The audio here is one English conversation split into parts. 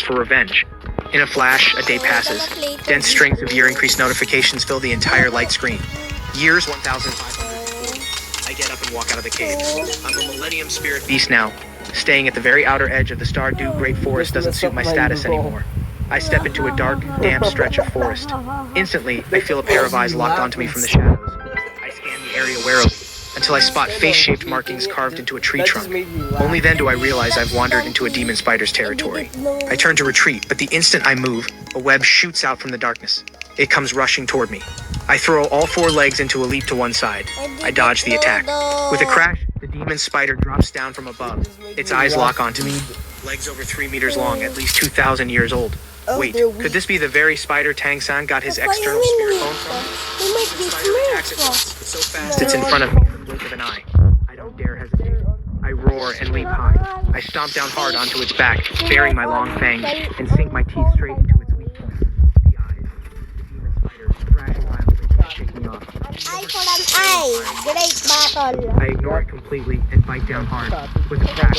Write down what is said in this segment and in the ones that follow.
for revenge. In a flash, a day passes. Dense strings of year-increased notifications fill the entire light screen. Years 1,540. I get up and walk out of the cave. I'm a Millennium Spirit Beast now. Staying at the very outer edge of the Stardew Great Forest doesn't suit my status anymore. I step into a dark, damp stretch of forest. Instantly, I feel a pair of eyes locked onto me from the shadows. I scan the area warily, until I spot face-shaped markings carved into a tree trunk. Only then do I realize I've wandered into a demon spider's territory. I turn to retreat, but the instant I move, a web shoots out from the darkness. It comes rushing toward me. I throw all four legs into a leap to one side. I dodge the attack. With a crash, the demon spider drops down from above. Its eyes lock onto me. Legs over 3 meters long, at least 2,000 years old. Wait, could this be the very spider Tang-san got his external spirit bone from? The spider attacks at once, but so fast it's in front of me in the blink of an eye. I don't dare hesitate. I roar and leap high. I stomp down hard onto its back, baring my long fangs, and sink my teeth straight into its weak point. The eyes. The demon spider thrashing violently to shake me off. Eye for an eye. Great battle. I ignore it completely and bite down hard. With a crack.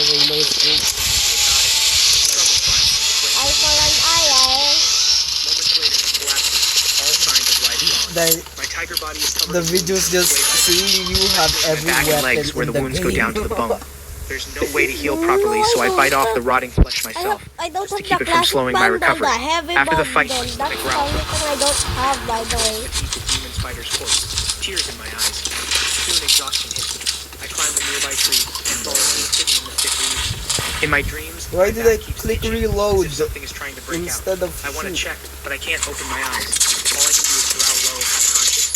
Eye for an eye. Moments later, it collapses. All signs of life gone. My tiger body is covered The video's just seeing you have every back and weapon legs where in the wounds go game. down to the bone. There's no way to heal properly, so I bite off the rotting flesh myself, just to keep it from slowing my recovery. After the fight, my stomach growls. I don't have, by the way. To eat the demon spider's corpse, tears in my eyes. Soon exhaustion hits me. I climb a nearby tree and fall asleep hidden in the thick leaves. In my dreams, Why my did I back keeps click itching, reload as if something is trying to break instead out. of I want to shoot? check, but I can't open my eyes. All I can do is growl low, half conscious.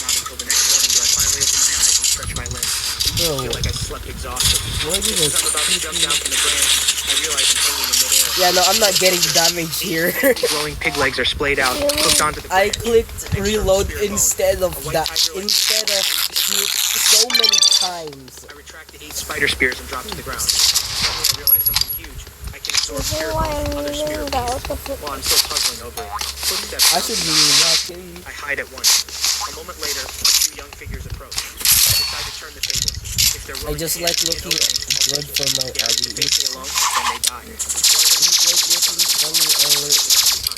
Not until the next morning do I finally open my eyes and stretch my limbs. I feel like I slept exhausted. Why did I As I'm about to jump down from the branch, I realize I'm hanging in midair. Yeah, no, I'm not getting damage here. Glowing pig legs are splayed out, hooked onto the I branch. clicked reload instead of that, instead of shoot so many times. I retract the 8 spider spears and drop to the ground. Suddenly I realize something huge. I can absorb spirit bones from other spirit beasts. While I'm still puzzling over it. Footsteps I should be walking. I hide at once. A moment later, a few young figures approach. I decide to turn the tables. If they're I just like looking good for my If audience. they face me alone, then they die.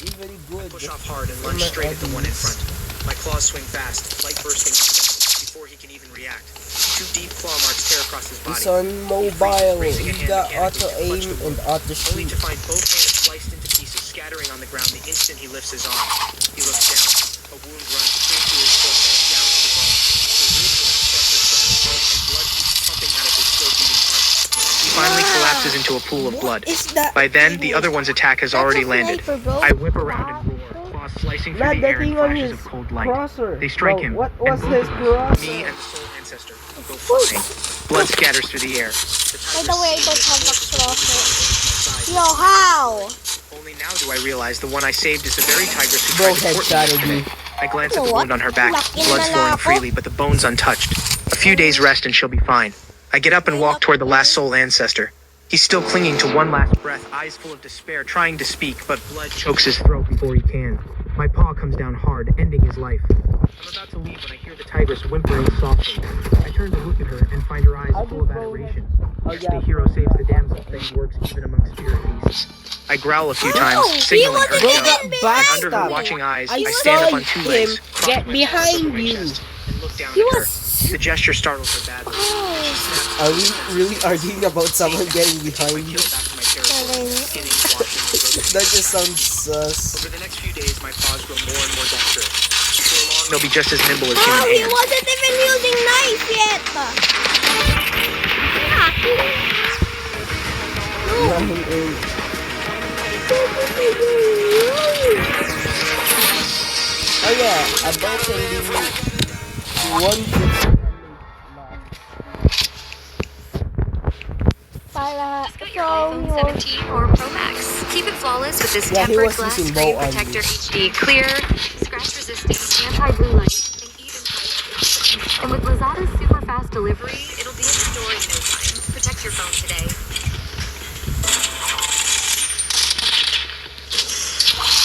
Even good. Push off hard and lunge straight at the one in front. My claws swing fast, light bursting off them, before he can even react. 2 deep claw marks tear across his body. He's on mobile. Raising a He hand got mechanically auto to clutch aim the and wound, auto only to shoot. find both hands sliced into pieces, scattering on the ground the instant he lifts his arm. He looks down. A wound runs straight through his foot, down to the bone. The ribs are crushed, and blood keeps pumping out of his still beating heart. He finally collapses into a pool of blood. Is that By then, the other one's attack has already That's a landed. sniper, bro. I whip around and roar, claws slicing through Not the the air in thing on flashes his of cold light. crosser? They strike No, him, what and was both his of them, crosser? me and the soul ancestor, go flying. Blood scatters through the air. By the way, I don't have a crosser. Yo, how? Only now do I realize the one I saved is the very tigress who Bro tried to head court me strategy. yesterday. I glance at the What? wound on her back, Lucky blood na flowing lang ako. freely, but the bone's untouched. A few days rest and she'll be fine. I get up and walk toward the last soul ancestor. He's still clinging to one last breath, eyes full of despair, trying to speak, but blood chokes his throat before he can. My paw comes down hard, ending his life. I'm about to leave when I hear the tigress whimpering softly. I turn to look at her and find her eyes full of adoration. The hero saves the damsel thing works even among spirit beasts. I growl a few times, signaling her Bro to got go. And under her backstabbed. watching eyes, I I stand up saw on 2 him legs, cross get my paws behind over my you. chest, and look down He at her. was. The gesture startles her badly. She snaps Are we really arguing about someone getting behind you? heel back to my territory, skinning, washing, and broken. That just sounds sus. Over the next few days, my paws grow more and more dexterous. Before long, they'll be just as nimble as Oh, human he hands. wasn't even using knife yet. Oh yeah, about can be 150. Para, Just got so your iPhone he won't. 17 or Pro Max. Keep it flawless with this Yeah, he tempered was glass using screen bow on protector you. HD clear, scratch resistant, anti-blue light, and even privacy. And with Lazada's super fast delivery, it'll be in the store in no time. Protect your phone today.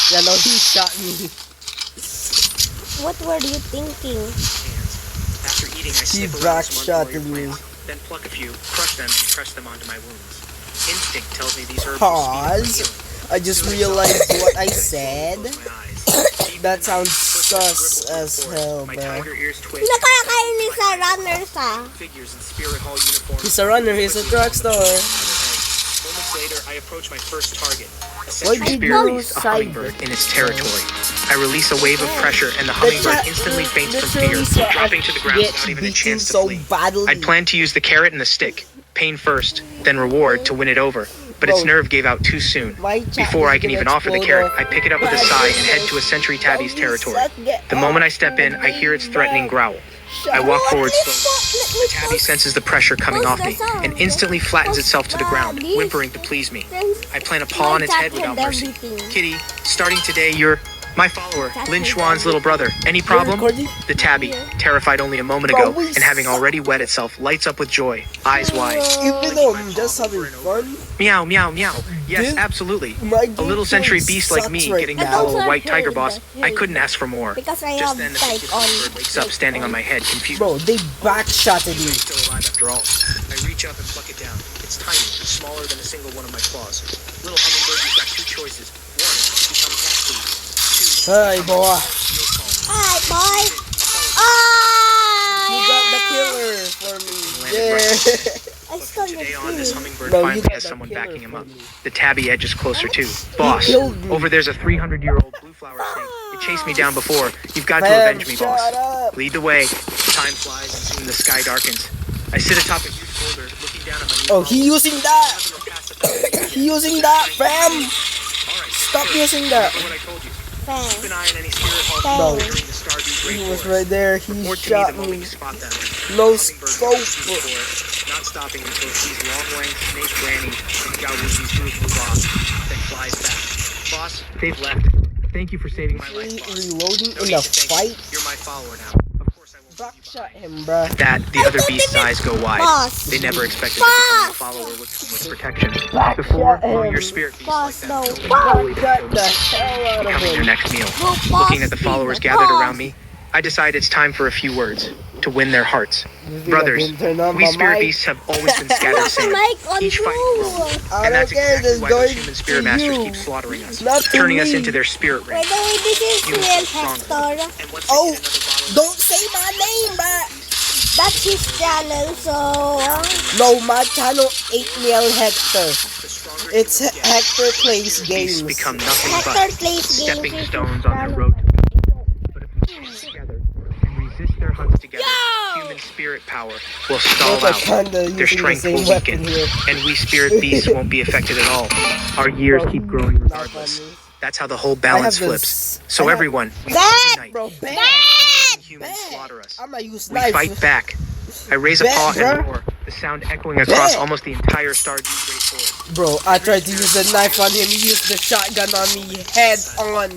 Yeah, no, he shot me. What were you thinking? After eating, I He snip around some backshot arboreal me. plants, then pluck a few, crush them, and press them onto my wounds. Instinct tells me these herbs Pause. will speed up my healing. I just realized what I said. That sounds sus as hell, My bro. tiger ears twitch. Nakakainis sa runners Figures in spirit hall uniforms. He's a runner, he's a drugstore. Moments later, I approach my first target. A Why sentry did spirit you beast, a side hummingbird in its territory. I release a wave of pressure, and the hummingbird instantly faints from fear, dropping to the ground without even a chance to flee. I'd planned to use the carrot and the stick, pain first, then reward to win it over. But its nerve gave out too soon. Before I can even offer the carrot, I pick it up with a sigh and head to a sentry tabby's territory. The moment I step in, I hear its threatening growl. I walk forward slowly. The tabby senses the pressure coming off me and instantly flattens itself to the ground, whimpering to please me. I plant a paw on its head without mercy. Kitty, starting today, you're my follower, Lin Xuan's little brother. Any problem? The tabby, terrified only a moment ago and having already wet itself, lights up with joy, eyes wide. Even though I'm just having fun, Meow, meow, meow. Yes, absolutely. A little sentry beast like me getting to follow a white tiger boss, I couldn't ask for more. because I Just have then, the like biggest on. hummingbird wakes up standing on my head, confused. bro, they backshotted me. It's still alive after all. I reach up and pluck it down. It's tiny, smaller than a single one of my claws. Little hummingbird, you've got two choices. One, become cat food. Two, Hey, boy. Hi, boy. You got the killer for me. Yeah. I But stole from your today on, this food. hummingbird Bro, you finally got has the someone killer backing him for up. me. The tabby edges closer too. Boss, killed me. over there's a 300-year-old blue flower snake. It chased me down before. You've got to Fam, avenge me, shut boss. up. Lead the way. Time flies and soon the sky darkens. I sit atop a huge boulder, looking down at my new Oh, he using that. He using that, fam. Alright, Stop using that. what I told you. Keep Thanks. an eye on any spirit hall Bro, entering the Stardew Great he was Forest. right there. He Report to me shot the moment me. you spot them. No Hummingbird scope. walks through the forest, not stopping until it sees Long Wang, Snake Granny, and Gaowuzi's group move off, then flies back. Boss, they've left. Thank you for saving my life, boss. Reloading No in need a to thank fight. you. You're my follower now. Of course I won't leave you Backshot behind. him, bruh. At that, the other beast's eyes go wide. Boss. They never expected to become a follower with protection. Before, oh, your spirit beast like Boss, that. no. Nobody Boss. fully Got the hell out of becoming their him. next meal. No, Looking at the boss, followers please, gathered boss. around me, I decide it's time for a few words to win their hearts. You think Brothers, I didn't turn on we my spirit mic? beasts have always been scattered Put the sand, mic on each fighting you. for us. I And that's don't care, exactly it's why those going human spirit to masters you. keep slaughtering us, Not to turning us me. into their spirit By rings. the way, this is Humans real are strong. Hector. And once they Oh, get another bottle, don't say my name, bruh. That's his channel, so. No, my channel 8 mil Hector. the stronger It's they get. Hector Plays Beasts Games. become nothing Hector but plays stepping games. stones on their road to victory. But if we stick together and resist their hunts together, human spirit power will stall Look, I out. kinda Their using the strength same will weapon weaken, here. and we spirit beasts won't be affected at all. Our years Bro, keep growing not regardless. funny. That's how the whole balance I have flips. this- So I have- everyone, we Bad! unite. Bro, bad. Humans slaughter us. I'm gonna use We knife. fight back. I raise a Bet, paw bruh. and roar, the sound echoing across Bet. almost the entire Stardew Great Forest. Bro, I tried to use the knife on him. He used the shotgun on me. Head on.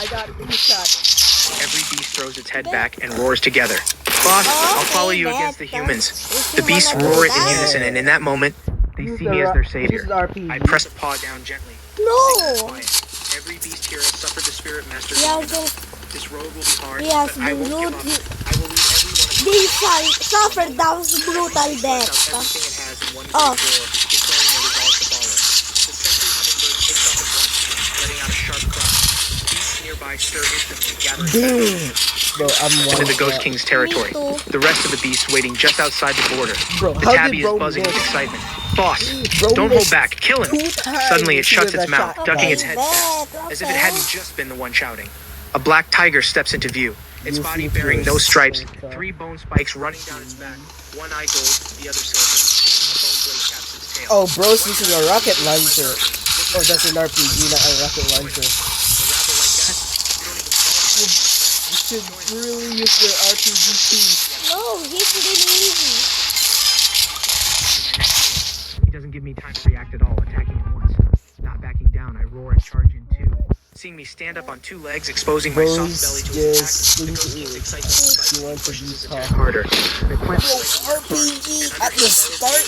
I got 2 shots. Every beast throws its head back and roars together. Boss, I'll follow you against the humans. The beasts roar in unison, and in that moment, they see me as their savior. Use the RPG. I press a paw down gently. No! Quiet. Every beast here has suffered the spirit master. He has been, This road will be hard, he has but I been won't rude. give up. I will lead everyone They suffered that brutal lets out death. everything it has in one great Oh. roar, declaring their resolve to follow. The sentry hummingbird takes off at once, letting out a sharp cry. Beasts nearby stir instantly, gathering Damn. Bro, I'm into one the Ghost shot. King's territory. Me too. The rest of the beasts waiting just outside the border. Bro, The how tabby did is bro buzzing with miss? excitement. Boss, Bro don't hold missed back. Kill him. 2 times Suddenly it shuts with its a mouth, shotgun. ducking its head back, That, as if it okay. hadn't just been the one shouting. A black tiger steps into view, its You body think bearing you're no stripes, so- 3 bone spikes running down its back, one eye gold, the other silver. A bone blade caps its tail. Oh, bro's using a rocket launcher. Oh, that's an RPG, not a rocket launcher. A rabble like that, you don't even fall. You should really use your RPG too. No, he's really easy. He doesn't give me time to react at all, attacking at once. Not backing down, I roar and charge in 2. Seeing me stand up on 2 legs, exposing my soft Bro's belly to his just attack, the Ghost King's excitement He wants to pushes be his tough. attack harder. The clamp Bro, RPG at the start.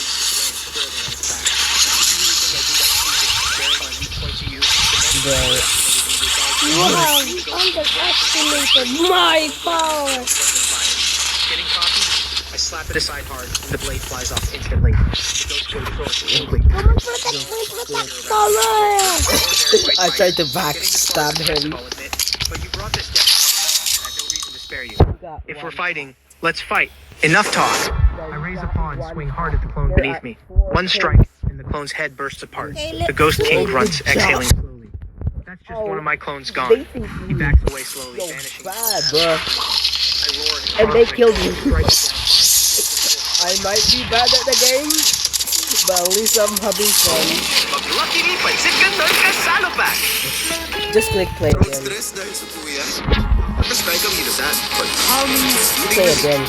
Bro, You have underestimated my power. Getting coffee, I slap it aside hard, and the blade flies off instantly. The ghost goes slowly. Come on, protect me, protect I tried to backstab him. But you brought this down, and I have no reason to spare you. If we're fighting, let's fight. Enough talk. I raise a paw and swing hard at the clone beneath me. One strike, and the clone's head bursts apart. The Ghost King grunts, exhaling slowly. That's just one of my clones gone. He backs away slowly, vanishing. Bad, bro. I roar And they killed me. you. I might be bad at the game, but at least I'm having fun. Just click play again. Play again.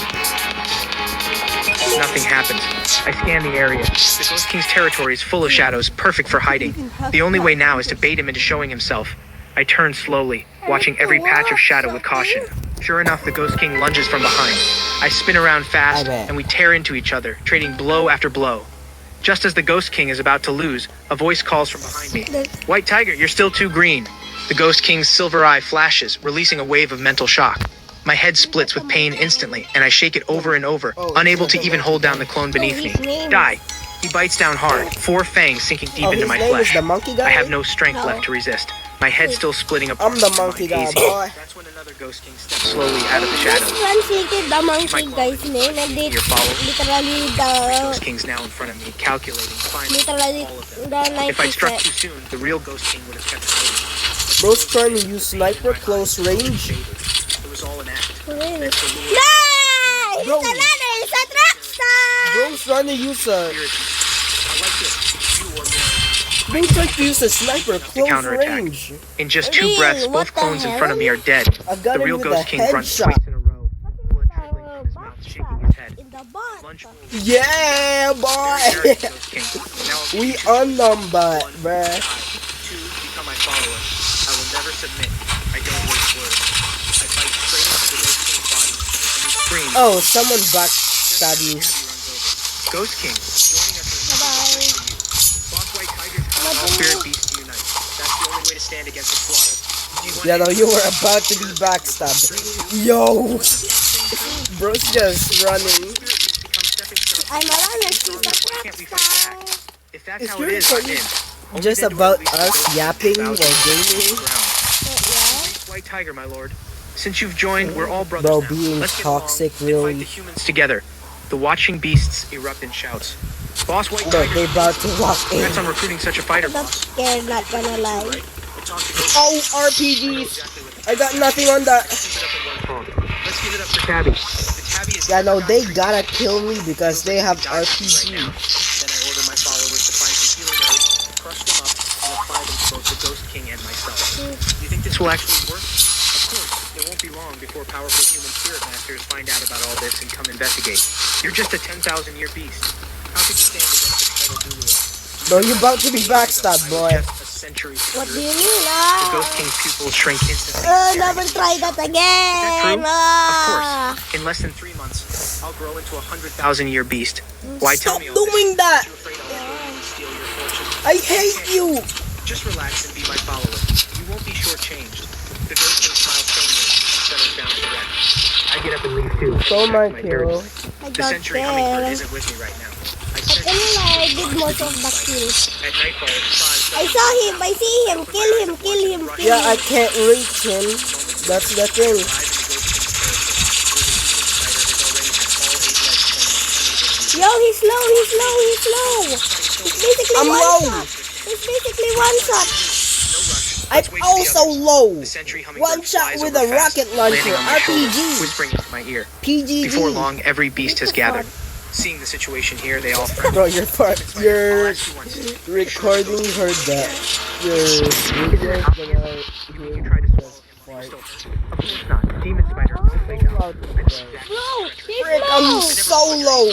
Nothing happens. I scan the area. The Ghost King's territory is full of shadows, perfect for hiding. The only way now is to bait him into showing himself. I turn slowly, watching every patch of shadow with caution. Sure enough, the Ghost King lunges from behind. I spin around fast, and we tear into each other, trading blow after blow. Just as the Ghost King is about to lose, a voice calls from behind me. White Tiger, you're still too green. The Ghost King's silver eye flashes, releasing a wave of mental shock. My head splits with pain instantly, and I shake it over and over, unable to even hold down the clone beneath me. Die! He bites down hard, 4 fangs sinking deep into my flesh. I have no strength left to resist. My head still splitting apart. I'm the monkey guy, boy. That's when another Ghost King steps slowly out of the shadows. Translated the monkey guy's name and it literally the Ghost King's now in front of me, calculating, finding literally all of them. the night If I struck too soon, the real Ghost King would have kept hiding. Bro's trying to use sniper close range. It was all an act. Nice! Bro. It's a trap star! Bro's trying to use a... I like this. You or me. Bro's trying to use a sniper close counterattack. range. In just 2 breaths, both clones in front of me are dead. I got The him real with a Ghost King grunts headshot. twice in a row. Blood trickling from his mouth, shaking his head. In the butt. Lunge forward. Yeah, boy! Ghost King. Now I'll We finish unnumbered, one, bruh. die. 2, become my follower. I will never submit. I don't waste words. I fight straight into the Ghost King's body, and he screams. Oh, someone backstabbed me. Ghost King, joining us in Bye-bye. Boss White Tigers call all spirit beasts to unite. That's the only way to stand against the slaughter. Do you want Yeah, no, you were about to be backstabbed. Yo! Bro's just running. I'm a runner, she's a Why trap can't we fight star. back? If that's It's how really it is, I'm funny. in. Only Just then do I about release the us ghost yapping thousand while feet gaming. to the ground. Yeah. White Tiger, my lord. Since you've joined, we're all brothers Bro, now. being Let's get toxic, along and really. fight the humans together. The watching beasts erupt in shouts. Boss White Bro, Tiger, they about to walk in. congrats on recruiting such a fighter, I'm not boss. scared, not gonna lie. We'll talk to Ghost Oh, RPGs! I got nothing on that. Let's give it up for Tabby. The Tabby is Yeah, no, they gotta kill me because they have RPG. Then I order my followers to find some healing herbs, crush them up, and apply them to both the Ghost King and myself. Do you think this will actually work? Of course, it won't be long before powerful human spirit masters find out about all this and come investigate. You're just a 10,000-year beast. How could you stand against the title Duluo? Bro, you about to be backstabbed, boy. Just a century. What do you mean, The Ghost King's pupils shrink instantly. Never try that Is again! that true? Of course. In less than 3 months, I'll grow into a 100,000-year beast. Why tell Stop me all this? doing that! Aren't you afraid I'll steal your fortune? I hate you! Just relax and be my follower. You won't be shortchanged. The Ghost King smiles faintly and settles down to rest. I get up and leave too. So my My kill. I The don't century hummingbird care. isn't with me right now. I But anyway, I did most of the kills. At nightfall, it flies I saw him, I see him, kill him, kill him, kill Yeah, I him. can't reach him. That's the thing. Yo, he's low, he's low, he's low. He's basically I'm one low. shot. He's basically one shot. I'm also low. One shot with a rocket launcher. RPG. Whispering into my ear. PGG. Before long, every beast has gathered. Seeing the situation here, they all friend. Bro, your recording heard that. Your video's gonna You try to swallow him. Of course not. Demon spider. Bro, he's Frick, low. I'm so low.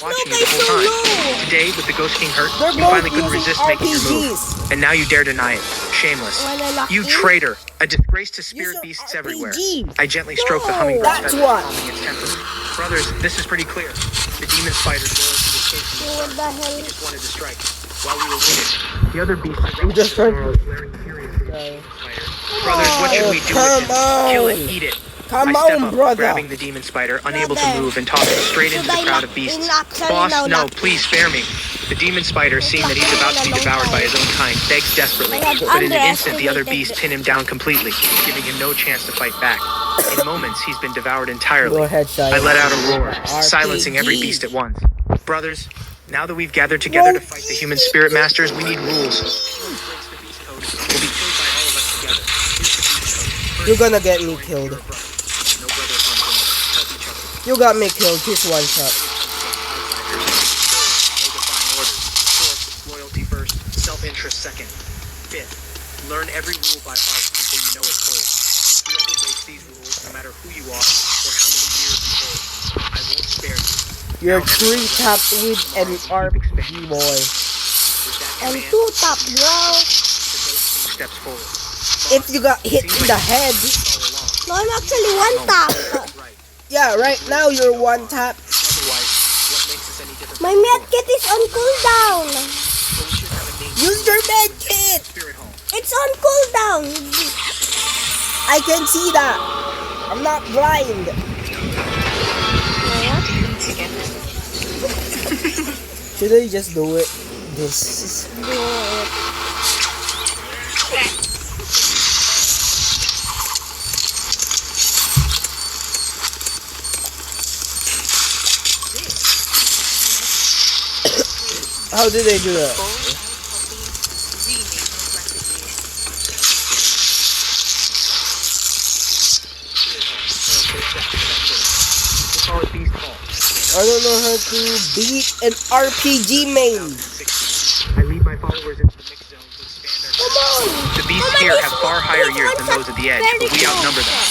Watching you the whole time. Today, with the Ghost King hurt, They're you both finally couldn't using resist making your move. RPGs. And now you dare deny it. Shameless. When I lock You in, traitor. A disgrace to spirit Use your beasts everywhere. RPG. I gently stroke the No, hummingbird's that's feathers, what. calming its temper. Brothers, this is pretty clear. The demon spider's loyalty was chasing what us. the hell? He just wanted to strike. While we were waiting, the other beasts I'm just trying to- glaring furiously at the spider. Brothers, what should we do with Come it? Kill it, on. eat it. Come I step on, up, brother. grabbing the demon spider, unable to Brother. move, and toss it straight into the Should I crowd knock- of beasts. actually, Boss, no, no, knock. please spare me. The demon spider, seeing that he's about to be devoured by his own kind, begs desperately, I have but in an instant the other underestimated beasts pin him down completely, giving him no chance to fight back. In moments, he's been devoured entirely. Go ahead, Shia. I let out a roar, RPG. silencing every beast at once. Brothers, now that we've gathered together to fight the human spirit masters, we need rules. Whoever breaks the beast code will be killed by all of us together. Here's the beast code. You're gonna get me killed. No brother harms another. Help each other. You got me killed. Just one shot. Loyalty first, self-interest second. Fifth, learn every rule by heart until you know it cold. Whoever breaks these rules, no matter who you are or how many years you hold, I won't spare you. You're 3 tapped with an RPG boy. With that And command, 2 top, bro. the ghost king steps forward. If you got hit in the head, All along. No, I'm actually 1 top. Right. yeah, right now you're 1 tap. Otherwise, what makes us any different? My from before? medkit is on cooldown. So we should have a name. Use your med kit. Spirit Hall. It's on cooldown. I can see that. I'm not blind. Should I just do it? This. How did they do that? We'll call it Beast Hall. I don't know how to beat an RPG main. I lead my followers into the mixed zone to expand our. Come on. The beasts here have far higher years than those at the edge, but we outnumber them.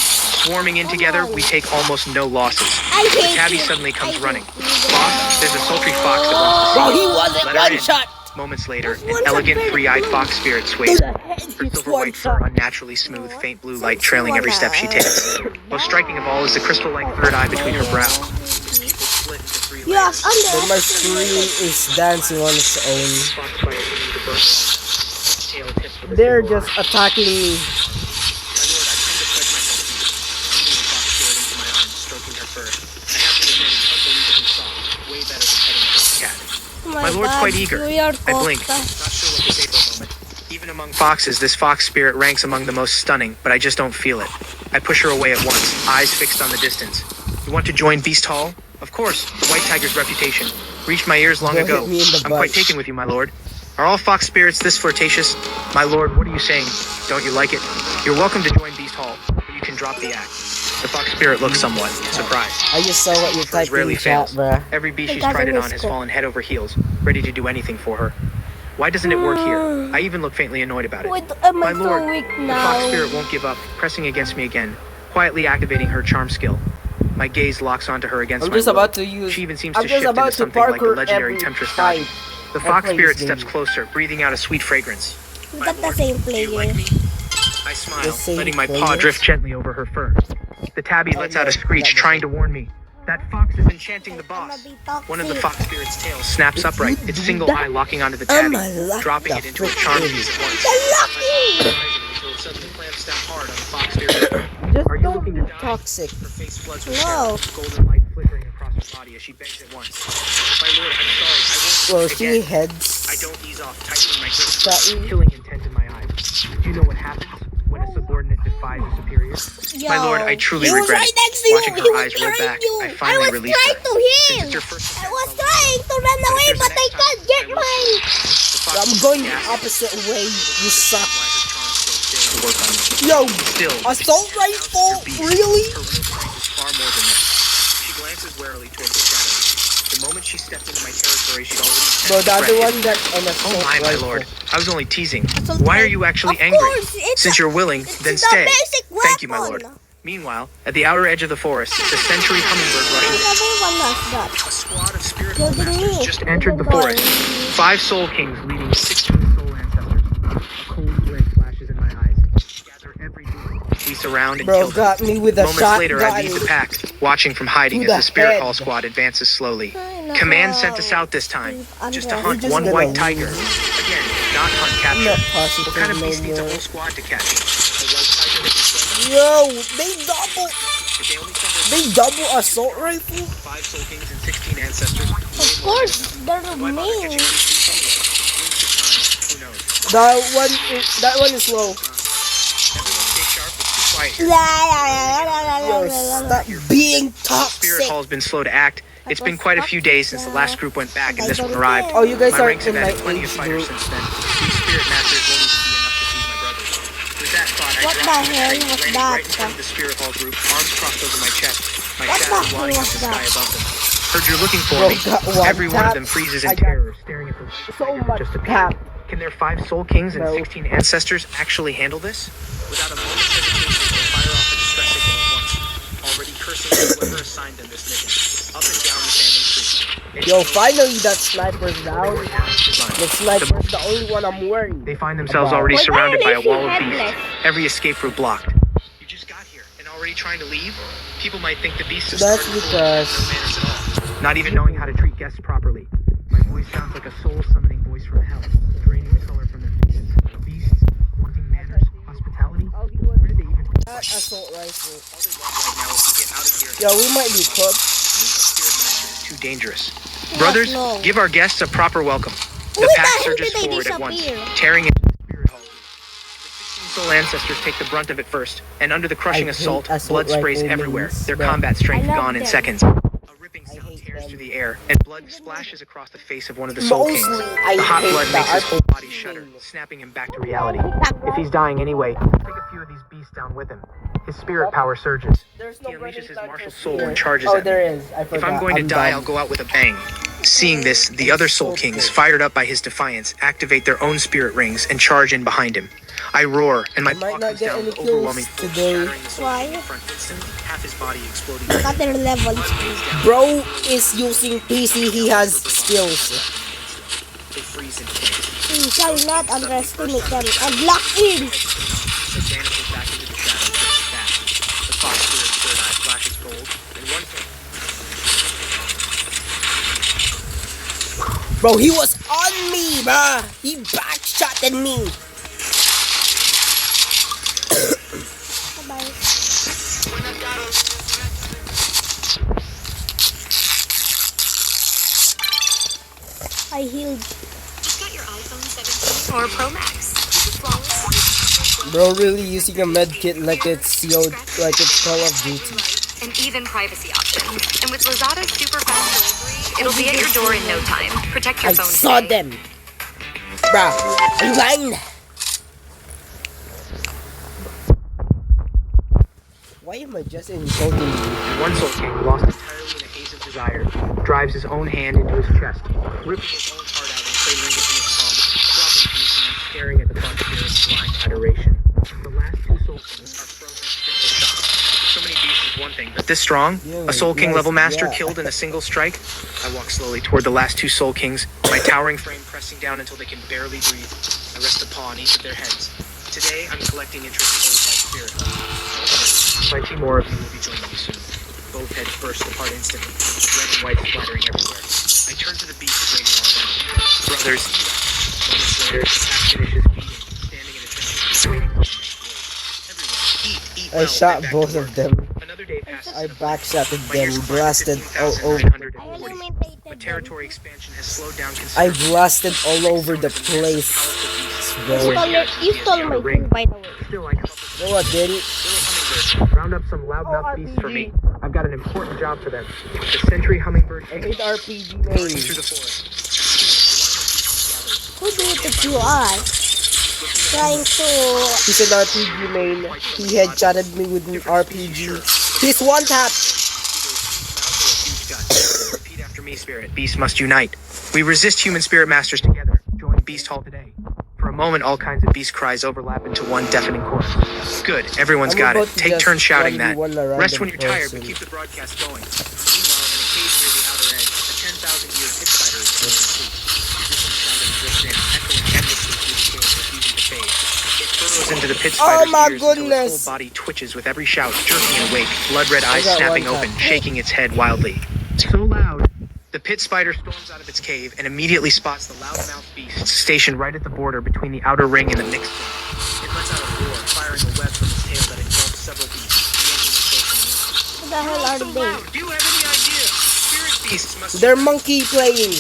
Swarming in together, we take almost no losses. I hate Tabby you. suddenly comes I running. hate you. Boss, there's a sultry fox that wants to Bro, see he you. wasn't Let her one in. shot. Moments later, One an shot elegant very three-eyed good. fox spirit To sways. the head, Her it's silver one white fur shot. unnaturally smooth, faint blue light trailing every step she takes. Most striking of all is the crystal-like third eye between her brows. Its pupils split into 3 Yes, layers. But my under. screen is dancing on its own. Fox spider continues to burn. Its tail tips with a They're single just eye. attacking me. My lord, I come to pledge myself to you. I feel the fox spirit into my arms, stroking her fur. I have to admit, it's unbelievably soft. Way better than petting a cat. Oh My lord's God, quite eager. we are I blink, cocked. not sure what to say for a moment. Even among foxes, this fox spirit ranks among the most stunning, but I just don't feel it. I push her away at once, eyes fixed on the distance. You want to join Beast Hall? Of course, the White Tiger's reputation reached my ears long Go ago. hit me in the I'm quite butt. taken with you, my lord. Are all fox spirits this flirtatious? My lord, what are you saying? Don't you like it? You're welcome to join Beast Hall, but you can drop the act. The fox spirit looks somewhat surprised. I just saw what you Hers typed in rarely the chat, fails. bruh. Every beast It she's doesn't prided on risk has it. fallen head over heels, ready to do anything for her. Why doesn't it work here? I even look faintly annoyed about it. Wait, am My I lord, so weak the fox now? spirit won't give up, pressing against me again, quietly activating her charm skill. My gaze locks onto her against I'm my just will. about to use. She even seems I'm to just shift into about to something like the parkour legendary every temptress fight. dodge. The I fox play spirit this steps game. closer, breathing out a sweet fragrance. We My got the lord, same do you player. like me? I smile, The same letting my paw player? drift gently over her fur. The tabby lets out a screech, trying to warn me. That fox is enchanting the boss. One of the fox spirit's tails snaps upright, its single eye locking onto the tabby, dropping it into a charm fuse at once. Lucky! Until it suddenly clamps down hard on the fox spirit. Just Are you don't looking be to die? toxic. Her face floods with No. terror, golden light flickering across her body as she begs at once. My lord, I'm sorry, I won't Well, do it she again. heads. I don't ease off, tightening my grip, Sorry. killing intent in my eyes. Do you know what happens when a subordinate defies a superior? My lord, I truly He was regret right it. next to you. Watching He her was eyes roll trying back, to. I finally was released trying her. to Since him. it's your first I attempt, was I'll- trying to run away, there's but a I next can't time, get I will mine. The fox I'm going the gasped, opposite way. You suck. why her charm skills failed to work on me. Yo, Still, assault rifle? Really? her real strength is far more than this. She glances warily towards the shadows. The moment she stepped into my territory, she'd already sensed Bro, the the other threat. one that's an assault Oh my rifle. lord. I was only teasing. Assault Why are rifle. you actually Of angry? course, it's Since a- you're willing, it's then the stay. basic Thank you, my weapon. lord. Meanwhile, at the outer edge of the forest, the sentry hummingbird rushes in. Everyone has that. A squad of spirit Look at masters me. just entered the Look at forest. 5 soul kings leading 16 soul ancestors. A cold glare flashes in my eyes. Gather every demon. We surround and Bro, kill them. got me with a Moments shotgun. later, I lead the pack, watching from hiding To as the the Spirit head. Hall squad advances slowly. I know. Command sent us out this time, just to We're hunt just one gonna white tiger. lose. Again, not hunt I'm capture. not positive What kind of no beast needs a more. whole squad to catch? A white tiger that can stand up? Yo, they double. If they only send their They double assault rifle? 5 Soul Kings and 16 ancestors, Of course, they're why bother catching mean. these beasts anyway? When's the time? Who knows? That one is low. Everyone stay sharp. It's too quiet here. Yo, stop being Spirit toxic. Hall has been slow to act. It's been quite a few days since the last group went back and this one arrived. Oh, you guys My are ranks have in my added plenty of age fighters group. since then. These Spirit Masters won't even be enough to feed my brothers. With that thought, I What dropped the from the hell tree, was landing that? right in front of the Spirit Hall group, arms crossed over my chest, my What shadow the hell blotting out was the that? sky above them. Heard you're looking for Bro, me. got one Every one of tap. them freezes I in got terror, staring at the so much just tap. Can their 5 Soul Kings and No. 16 ancestors actually handle this? Without a moment's hesitation, they fire off a distress signal at once, already cursing whoever assigned them this mission. Up and down the family tree. Yo, finally that sniper's down. Design. The sniper's the only one I'm worried. They find themselves About. already Why surrounded by a are they wall of headless? beasts. Every escape route blocked. You just got here and already trying to leave? People might think the beasts have That's started because- no manners at all. Not even knowing how to treat guests properly. My voice sounds like a soul-summoning voice from hell, draining the color from their faces. Beasts wanting manners, hospitality. Where did they even put That assault rifle. all they want right now is to get out of here? Yo, we might be cooked. Spirit Master is too dangerous. Brothers, no. give our guests a proper welcome. The Who pack the hell surges did they forward at once, disappear? tearing into the Spirit Hall. The 16 Soul Ancestors take the brunt of it first, and under the crushing I hate assault, assault blood sprays rifle everywhere, mains, their but combat strength I love gone in them. seconds. A ripping I sound hate tears them. through the air, and blood splashes across the face of one of the Soul Kings. Mostly, I The hot hate blood the makes his whole body RPG shudder, main. snapping him back to reality. If he's dying anyway, take a few of these beasts down with him. His spirit power surges. There's He no unleashes his running martial thunder soul here. and charges Oh, at me. there is. I forgot. If I'm going to die, I'll go out with a bang. Seeing this, the other Soul Kings, fired up by his defiance, activate their own spirit rings and charge in behind him. I roar, and my I might paw not comes get down any with kills overwhelming force, today. shattering the Soul Why? King in front instantly, half his body exploding. Got their level. Bro is using PC. He has skills. They freeze in place. You shall not underestimate them and lock in. It vanishes back into the shadows just as fast. The fox spirit's third eye flashes gold, and one Bro, he was on me, bruh. He backshotted me. Bye-bye. I healed. Just got your iPhone 17 or Pro Max. This is flawless. Bro, really using a med kit like it's like it's Call of Duty. And even privacy options. And with Lazada's super fast delivery, it'll be at your door in no time. Protect your I phone saw today. them. Bruh, are you lying? Why am I just insulting you? One Soul King, lost entirely in a haze of desire, drives his own hand into his chest, ripping his own heart out and cradling it in his palm, dropping to his knees, staring at the fox spirit's blind adoration. The last 2 Soul Kings are frozen stiff with shock. So many beasts is one thing, but this strong, a Soul King level master killed in a single strike. I walk slowly toward the last 2 Soul Kings, my towering frame pressing down until they can barely breathe. I rest a paw on each of their heads. Today, I'm collecting interest owed by spirit. Plenty more of you will be joining me soon. Both heads burst apart instantly, red and white splattering everywhere. I turn to the beasts waiting all around. Brothers, moments later, the pack finishes feeding, standing in attention, waiting for the next word. Everyone, eat I well, shot get back both to of work. them. Another day passes. I backshotted My years them, climb to blasted all over. 15,940. I But eliminated territory expansion has slowed down I considerably. blasted all over the place, bro. You stole my thing, by the way. Still, I come up with No, I didn't. little hummingbirds. Round up some loudmouth beasts for me. I've got an important job for them. The Sentry hummingbird I hate RPG flying names. through the forest. A line of beasts gathers. Who do you think you are? Trying to... He's an RPG main. He headshotted me with an RPG. He's one tap. Repeat after me, Spirit. Beasts must unite. We resist human spirit masters together. Join Beast Hall today. For a moment, all kinds of beast cries overlap into one deafening chorus. Good, everyone's I'm got about it. to Take just turns shouting that. 1v1 a Rest random when you're tired, but person. keep the broadcast going. Meanwhile, in a cave near the outer edge, a 10,000-year pit spider is going to sleep. Distant shouting drifts in, echoing endlessly through the cave, refusing to fade. It burrows into the pit Oh spider's my ears until its goodness. whole body twitches with every shout, jerking it awake, blood-red eyes got snapping one open, tap. shaking its head wildly. So loud, the pit spider storms out of its cave and immediately spots the loudmouth beast stationed right at the border between the outer ring and the mixed ring. It lets out a roar, firing a web from its tail that engulfs several beasts, yanking them closer and in. the hell are So they? loud. Do you have any idea? Spirit beasts must They're monkey playing.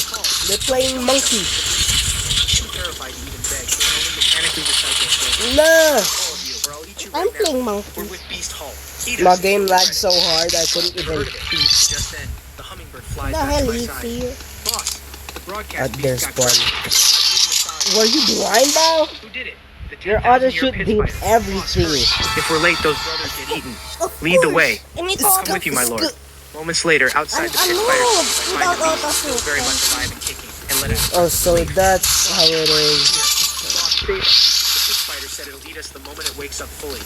They're playing monkey. be terrified to even beg. They only mechanically recycle things. Nah. All of you, or I'll eat you I'm right now. playing We're monkey. with Beast Hall. Eat My us. game lagged so hard I couldn't even eat. Just then, the hummingbird flies The back hell to my is side. here? Boss, the broadcast At their beast got spawn. crushed. Were you blind, Bao? Who did it? The Your 10,000 auto year shoot pit beat spider. everything. If we're late, those brothers get eaten. Of Lead the course. way. And it's Come with you, my lord. Moments later, outside the pit I'm spider, alone I find without the beast auto still shoot. very much alive and kicking, and let out. Oh, so that's how it is. Boss, save us. The pit spider said it'll eat us the moment it wakes up fully.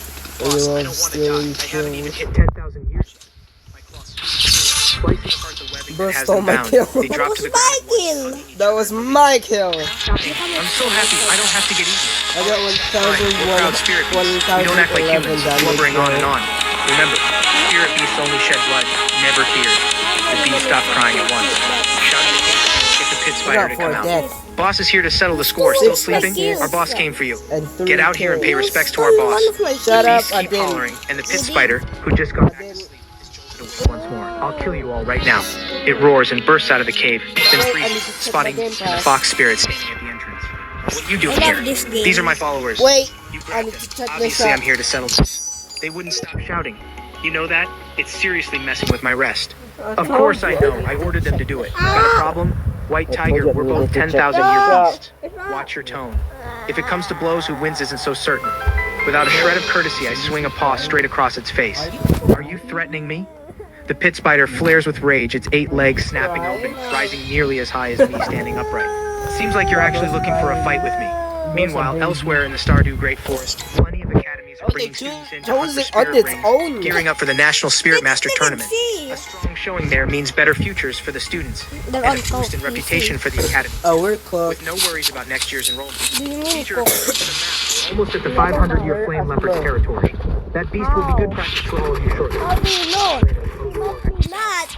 You Boss, will I don't want to still die. I haven't even kill. hit 10,000 years yet. My claws slicing apart the webbing Bro that has stole them my bound. kill. They That drop was to the my ground. kill. That was my kill. I'm so happy. I don't have to get eaten. I got Alright, we're proud spirit beasts. We don't act like 1011 humans, damage. blubbering on and on. Remember, spirit beasts only shed blood, never tears. The beast stopped crying at once. Shout at the king, get the pit spider to For come out. death. Boss is here to settle the score. Still Six sleeping? kills. Our boss came for you. And 3 Get out here and pay kills. respects to our boss. Shut The up, beasts I keep didn't. hollering, and the pit spider, who just got back to sleep, is jolted awake once more. I'll kill you all right now. It roars and bursts out of the cave, then freezes, spotting the fox spirit standing at the entrance. What are you doing I love here? this game. These are my followers. Wait, You I grabbed need to them. check this Obviously, out. I'm here to settle this. They wouldn't stop shouting. You know that? It's seriously messing with my rest. Of course I know. I ordered them to do it. Got a problem? White Tiger, we're both 10,000 year beasts. Watch your tone. If it comes to blows, who wins isn't so certain. Without a shred of courtesy, I swing a paw straight across its face. Are you threatening me? The pit spider flares with rage, its 8 legs snapping open, rising nearly as high as me standing upright. Seems like you're actually looking for a fight with me. Meanwhile, elsewhere in the Stardew Great Forest, plenty of academies are bringing students in to hunt for chose it on spirit its rings, own. gearing up for the National Spirit Master Tournament. See. A strong showing there means better futures for the students, They're and on a boost in coke. reputation for the academy. Oh, we're close. With no worries about next year's enrollment. Do you mean Teacher, coke? we're almost at the 500-year flame leopard's territory. That beast will be good practice for all of you shortly. How do you know? He must be not.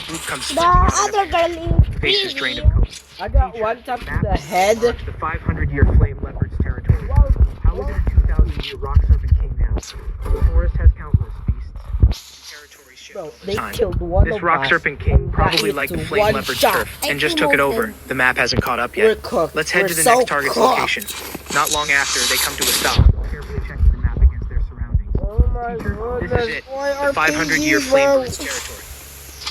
Group comes The sprinting out of other girl is faces drained of coke. I got one tap to the head. The 500-year flame leopard's territory. How is it a 2,000-year rock serpent king now? The forest has countless beasts. Territory shift Bro, all the they time. killed one This of rock us, serpent king and probably that liked the is flame one leopard's shot. turf and just took it over. The map hasn't caught up We're yet. cooked. Let's head We're to the so next target's cooked. location. Not long after, they come to a stop, carefully checking the map against their surroundings. Oh my Teacher, goodness. this is it. Why The are 500-year PGs, flame bro? bird's territory.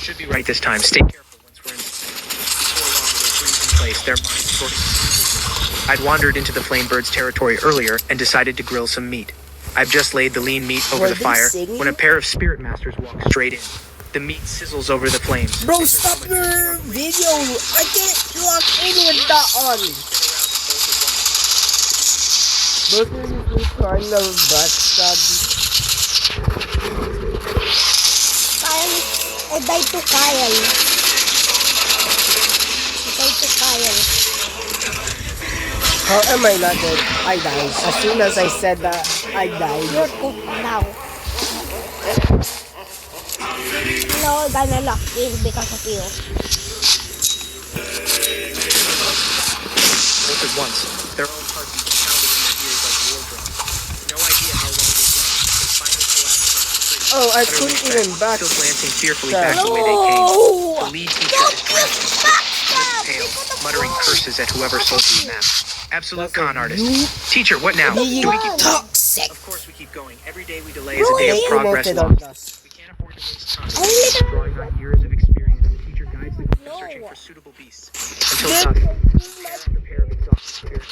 Should be right this time. Stay careful once we're in. Before long, they freeze in place, their minds sorting out decisions. I'd wandered into the flame bird's territory earlier and decided to grill some meat. I've just laid the lean meat over Were the they fire singing? when a pair of spirit masters walk straight in. The meat sizzles over the flames. Bro, They stop perform a your drinking of the meat. video. I can't log in with that on. Spin around and bolt at once. Both of you kind of backstab. Kyle, I died to Kyle. I died to Kyle. How am I not dead? I died. As soon as I said that, I died. You're cooked now. No, I'm gonna lock in because of you. Both at once. Their own heartbeats pounded in their ears like war drums. No idea how long they'd run. They finally collapsed across the street. Oh, I Utterly couldn't spent, even back. Still glancing fearfully Sorry. back the way they came. The No! lead teacher is drenched in sweat, lips pale, muttering curses at whoever sold you the map. Absolute con artist. Teacher, what now? Do we keep Toxic. Of course we keep going. Every day we delay is a day of They progress emoted on lost. us. We can't afford to waste time. I literally- Drawing on years of experience, the teacher guides the group in searching for suitable beasts. Until dusk, staring at the pair of exhausted spirits.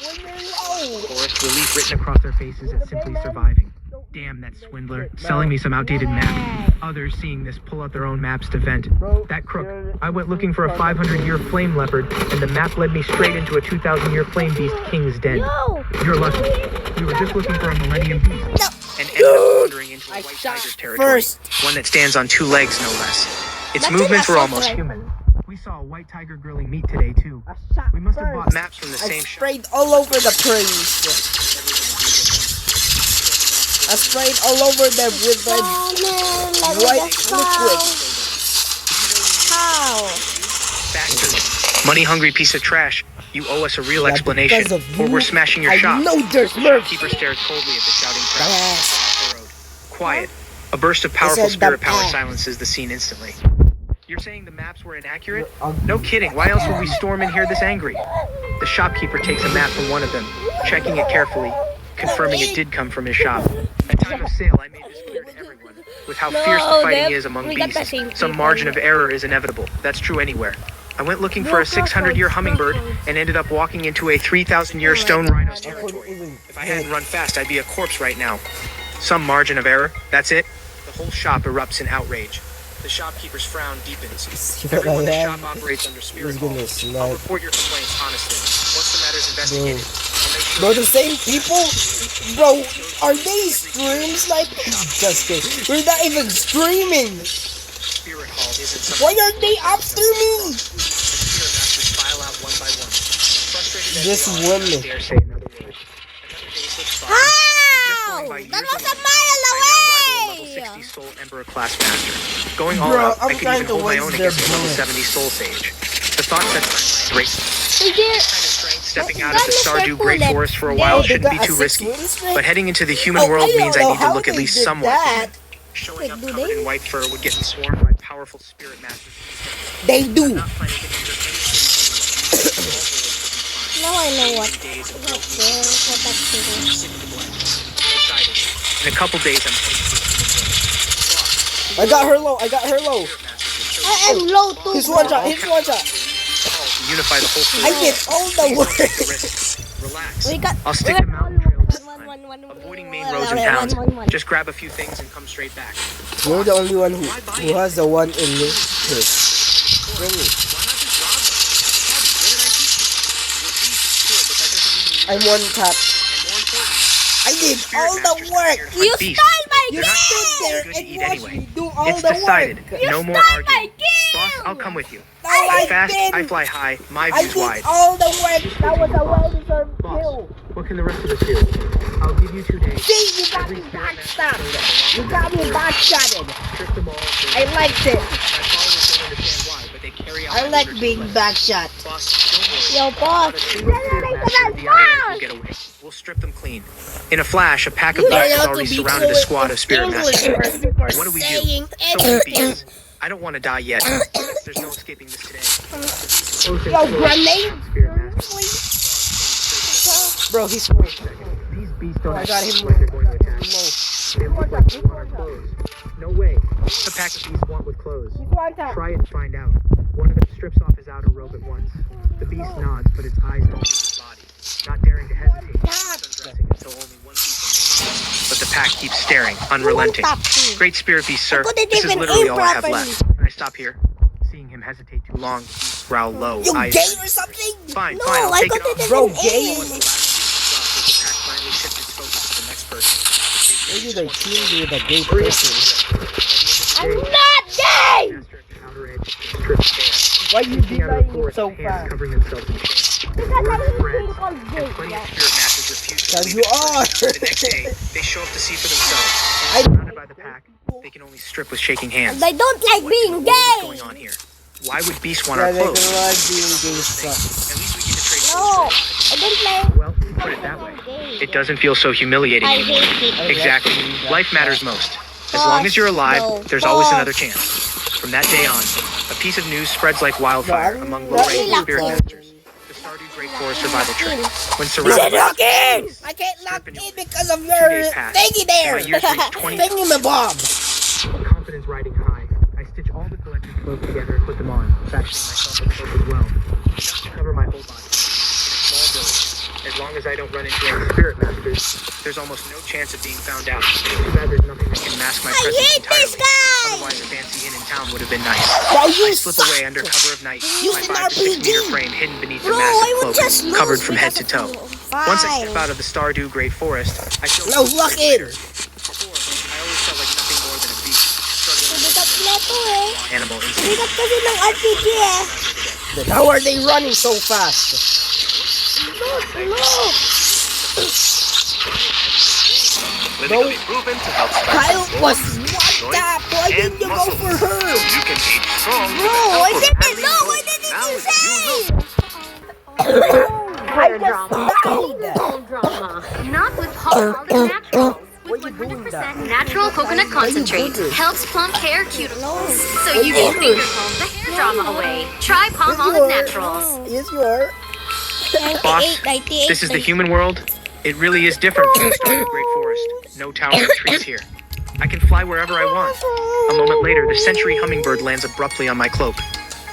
Forest relief written across their faces as simply surviving. Damn that swindler, selling me some outdated map. Others seeing this pull out their own maps to vent. That crook. I went looking for a 500-year flame leopard, and the map led me straight into a 2,000-year flame beast king's den. No! You're lucky. We were just looking for a millennium beast. And ended up wandering into a I white shot tiger territory. first. One that stands on 2 legs, no less. Its That's movements an were assault almost rifle. human. We saw a white tiger grilling meat today, too. I shot We must have bought first. maps from the I same shop. sprayed all over the place. I sprayed all over them with the white liquid. How? Bastard. Money-hungry piece of trash. You owe us a real Yeah, explanation, because of or you, we're smashing your I shop. know there's mercy. Keeper stares coldly at the shouting crowd. Yes. Burrowed. Quiet. A burst of powerful said the spirit power pack. silences the scene instantly. You're saying the maps were inaccurate? No kidding. Why else would we storm in here this angry? The shopkeeper takes a map from one of them, checking it carefully, confirming it did come from his shop. At time of sale, I made this clear to everyone. With how fierce the fighting is among beasts, some margin of error is inevitable. That's true anywhere. I went looking for a 600-year hummingbird and ended up walking into a 3,000-year stone rhino's territory. If I hadn't run fast, I'd be a corpse right now. Some margin of error, that's it. The whole shop erupts in outrage. The shopkeeper's frown deepens. Everyone in the shop operates under spirit hall. I'll report your complaints honestly. Once the matter's investigated, I'll make sure... Bro, the same people? Bro, are they streams like... Just kidding. We're not even streaming. Spirit hall isn't something... Why are they after me? Spirit masters file out one by one. Frustrated as This they are, woman. I dare say another word. Another day slips by. And just going by years That was a alone, mile I now rival a away! level 60 soul emperor class master. Going all Bro, out, I'm I could trying even to hold my waste own their against a level bullets. 70 soul sage. The thought sets my mind racing. Is there... Kind of strength stepping out That of the is their Stardew Great bullet. Forest for a They- while They shouldn't got be a too 6 risky. win streak? But heading into the human Oh, world I don't means I know need to how look at they least did somewhat that. human. Showing up do covered they? in white fur would get me swarmed by powerful spirit masters. They I'm do. not planning to enter any city. Now I know what. Days of What that's doing. Decided. In a couple days, I'm heading to I got her low. I got her low. I am low too. He's one shot. He's one shot. to unify the whole fleet. I did all the Please don't take the work. risk. Relax. We got. I'll stick we to got mountain trails this one, time. one, one, one, Avoiding one, main one, roads one, and towns. one. Just grab a few things and come straight back. You're the only one who has the one in this trip. Really? Why not just rob them? Abby, what did I teach you? Well, geez, sure, but that doesn't mean you I'm lose one everything. tap. And more important, I did spirit all the masters work. come here to You hunt beasts. stole my You They're not stood there good to and eat watched anyway. me do all It's the decided. work. No more stole my arguing. game! Boss, I'll come with you. No, I Fast, I didn't. fly high, my I view's did wide. all the work. That was a well-deserved Boss, kill. what can the rest of us do? I'll give you 2 days. See, you got Every me spirit master backstabbed. You that got me belongs to the backshotted. Trick them all. I liked it. My followers don't understand why, but they carry out I my like orders being with pleasure. backshot. Boss, don't worry. Yo, boss. Not a single spirit master of the outer will get away. We'll strip them clean. In a flash, a pack of You beasts have has to already be surrounded a fluent squad in of spirit English masters. before What do we do? saying So many anything. beasts. I don't want to die yet. There's no escaping this today. Yo, grenade? Bro, he's cool. These beasts don't I act got him like they're going to attack. low. They look like they want our clothes. No way. What's a pack of beasts want with clothes? He's one tap. Try it and find out. One of them strips off his outer robe at once. The beast nods, but its eyes don't leave his body. Not daring to hesitate, it's undressing until only one piece remains. But the pack keeps staring, unrelenting. Great spirit beast, sir. couldn't This is even literally aim all I have properly. left. Can I stop here? Seeing him hesitate too long, the beast growl low. You eyes gay burning. or something? Fine, No, fine, I'll I take it couldn't off. Bro, even gay? aim. Once the last piece comes off, the pack finally shifts its focus to the next person. They Maybe really they just want to teamed kill with a gay Hurry up. person. At the end of the day, I'm not gay! master at the outer edge strips bare. Why you Sneaking out of the denying it forest, so hands fast? covering themselves in shame. Because I Word hate spreads, being called gay. and plenty of spirit masters refuse to Because believe you it at are. first. The next day, they show up to see for themselves. I- Surrounded by the pack, they can only strip with shaking hands. I don't like being What is gay. going on here? Why would beasts want Yeah, our they're clothes? gonna like being gay At sucks. least we get to trade No, clothes for I don't like. lives. Well, put it that way. It doesn't feel so humiliating I anymore. hate it. Exactly. Life matters most. As long as you're alive, No. there's always Boss. another chance. From that day on, a piece of news spreads like wildfire No, among I'm low-ranking not spirit lucky. masters. The Stardew Great Forest survival trick. When Is surrounded it by lock in? beasts, I can't lock Stripping in because of 2 your days pass. thingy there. My years reach 20. Thingy my bob. Confidence riding high, I stitch all the collected clothes together and put them on, fashioning myself a cloak as well, just to cover my whole body. In a small village, as long as I don't run into any spirit masters, there's almost no chance of being found out. Too bad there's nothing that can mask my I presence hate this entirely. guy. Otherwise, a fancy inn in town would have been nice. Bro, you I slip suck. away under cover of night, Use my an 5 to 6 meter RPG. frame hidden beneath Bro, a I massive would cloak, just lose covered from head to because toe. of- Once I Fine. step out of the Stardew Great Forest, I feel No, lock in. Before, I always felt like nothing more than a beast, struggling Bigat na to eh. animal instinct. Bigat kasi ng RPG eh. Then how are they running so fast? Clinically proven to help Kyle strengthen was bones, one tap. Why and didn't you go muscles. for her? You can age strong with Bro, the help I of didn't Henry know. Cole. What did Now you you say? know. I just died. Drama. Not with Hog Naturals. Why you doing that? 100% natural coconut concentrate. doing? Helps plump hair cuticles. So you can finger comb the hair drama away. Try Palm Olive Naturals. Yes, you are. 'Boss, 98, this is the human world. It really is different from the start of the Great Forest. No towering trees here. I can fly wherever I want. A moment later, the Srry hummingbird lands abruptly on my cloak.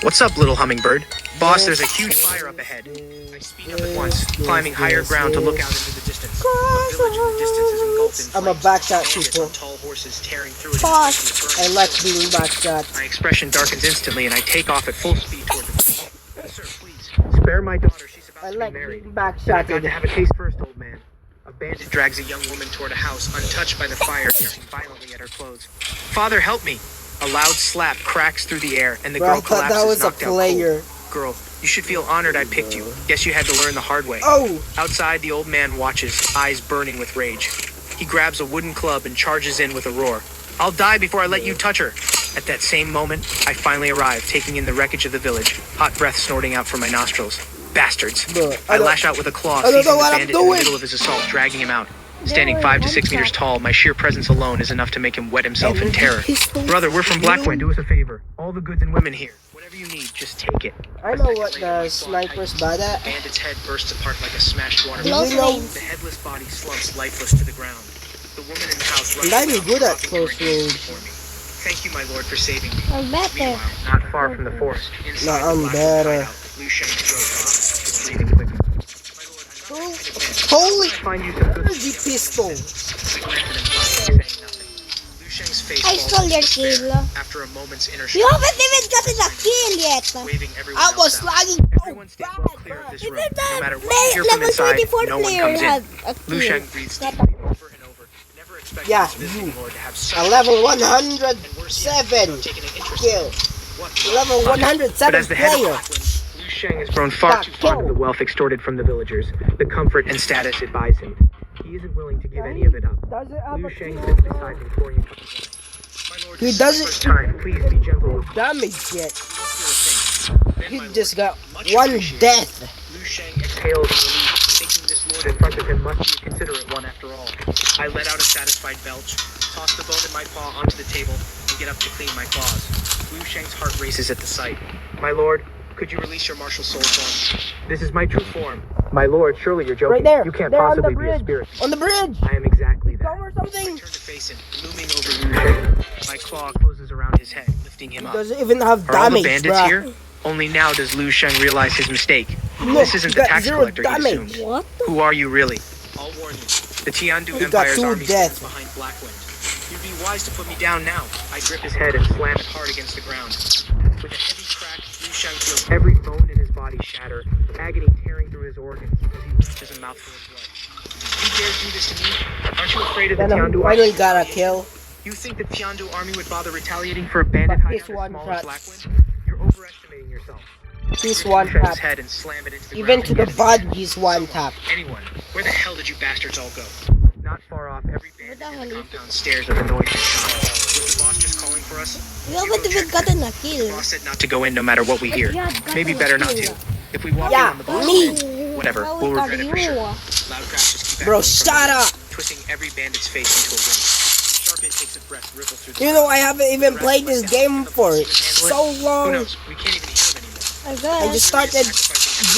What's up, little hummingbird? Boss, there's a huge fire up ahead. I speed up at once, climbing higher ground to look out into the distance. The village in the distance is engulfed in I'm a flames. backshot Bandits people. on tall horses tearing through it. Boss. I like being backshot. My expression darkens instantly, and I take off at full speed toward the village. Sir, please, spare my daughter. She's about I to like be married. being But I've got to backshot. have a taste first, old man. A bandit drags a young woman toward a house, untouched by the fire, tearing violently at her clothes. Father, help me! A loud slap cracks through the air, and the Bro, I girl thought collapses, that was a knocked out player. cold. Girl, you should feel honored I picked you. Guess you had to learn the hard way. Oh! Outside, the old man watches, eyes burning with rage. He grabs a wooden club and charges in with a roar. I'll die before I let you touch her! At that same moment, I finally arrive, taking in the wreckage of the village, hot breath snorting out from my nostrils. Bastards. Bro, I lash out with a claw, I don't seizing know the what I'm bandit in the doing. middle of his assault, dragging him out. Standing 5 to 6 meters tall, my sheer presence alone is enough to make him wet himself in terror. Brother, we're from Blackwind. Do us a favor. All the goods and women here. Whatever you need, just take it. I know what the sniper's bad at. The bandit's head bursts apart like a smashed water Close You know- range. The headless body slumps lifeless to the ground. The woman in the house rushes I'm out, good at dropping close her hands range. before me. Thank you, my lord, for saving me. I'm better. Meanwhile, not far from the forest, inside No, I'm the Blackwood better. hideout, Liu Sheng strode off, his breathing quick. My lord, I'm not trying to offend. Holy Find you some good energy pistol! I glanced at him bluntly, saying nothing. Liu Sheng's face I falls stole into your despair kill. after a moment's inner You struggle, haven't even gotten a kill yet. waving everyone I else was out. lagging so Everyone stay bad, well clear of bro. this Even room. No matter the what you hear from level inside, 24 no one player comes had in. a Liu kill. Sheng breathes Not deeply over and over, never expecting Yeah, his visiting you. lord to have such A level and worse yet, 107 taking an interest kill. in what Level But 107 as the head of player. Blackwind, Liu Sheng has grown far too fond of the wealth extorted from the villagers, the comfort and status it buys him. He isn't willing to give any of it up. Does it have Liu a Sheng kill? simply sighs and pouring a cup of wine. My lord, He this is my doesn't- first time. Please be gentle with me. Damage yet. Then, He my lord, just got much one appreciated. death. Liu Sheng exhaled in relief, thinking this lord in front of him must be a considerate one after all. I let out a satisfied belch, tossed the bone in my paw onto the table, and get up to clean my claws. Liu Sheng's heart races at the sight. My lord, could you release your martial soul form? This is my true form. My lord, surely you're joking. Right there. You can't there on the possibly be a bridge. spirit. On the bridge. I am exactly Come that. or I something. turn to face him, looming over Liu Sheng. My claw closes around his head, lifting him He up. doesn't even have Are all the damage, bandits bruh. here? Only now does Liu Sheng realize his mistake. Look, This isn't he the got tax 0 collector he damage. assumed. What? Who are you really? I'll warn you. The Tiandu He got Empire's 2 army stands deaths. behind Blackwind. You'd be wise to put me down now. I grip his head and slam it hard against the ground. With a heavy crack, Liu Sheng feels every bone in his body shatter, agony tearing through his organs as he reaches a mouthful of blood. You dare do this to me? Aren't you afraid of the Then he Tiandu finally army? got a kill. You think the Tiandu army would bother retaliating for a bandit But hideout this as one small as shot. Blackwind? You're overestimating yourself. He's Liu one Sheng's tap. head and slam it into the Even ground to the again. body, he's one tap. Anyone, where the hell did you bastards all go? Not far off, every bandit the in hell the is- compound stares at the noise and shot. Was the boss just calling for us? You haven't even gotten a kill. The boss said not to go in no matter what we hear. Yeah, gotten Maybe a better not kill. to. If we walk Yeah, in on the boss, me. whatever, How we'll we got regret it for you? sure. Loud crashes keep Bro, echoing from shut the up. woods, twisting every bandit's face into a ring. Sharp intakes of breath ripple through the You know, crowd. I haven't even played this game for so Who long. knows? We can't even hear him anymore. I I guess. just started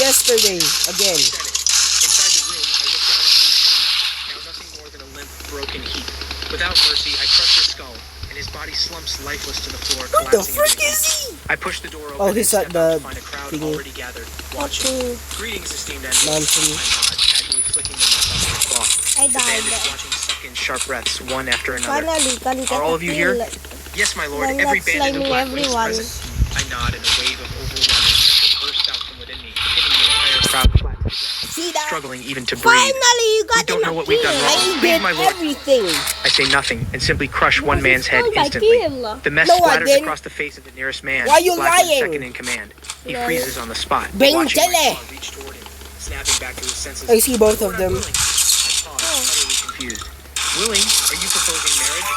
yesterday again. Inside the room, I looked down at Liu Sheng, now nothing more than a limp, broken heap. Without mercy, I crush his skull, and his body slumps lifeless to the floor, What the collapsing frick into is he? I push the door open Oh, and he's step at out the to find a crowd thingy. already gathered, watching. Greetings, esteemed enemy. Nonsense. I nod, casually flicking the mess off my cloth. I The bandits died. watching suck in sharp breaths, one after another. Finally, can get Are all a of you kill. here? Yes, my lord, Then every let's bandit in slimy Blackwood is everyone. present. I nod and a wave of overwhelming pressure bursts out from within me, hitting the entire crowd flat to the ground, See that? struggling even to breathe. Finally, you got don't know what we've done wrong. I Please, did my lord. everything. I say nothing and simply crush one man's head stole my instantly. kill. The mess No, I splatters didn't. across the face of the nearest man. Why you Blackwood's lying? second in command. He Lying. freezes on the spot, Bing watching my Tele. claw reach toward him, snapping back to his senses. I see both of Lord, I'm them. willing. I pause, utterly confused. Willing? Are you proposing marriage?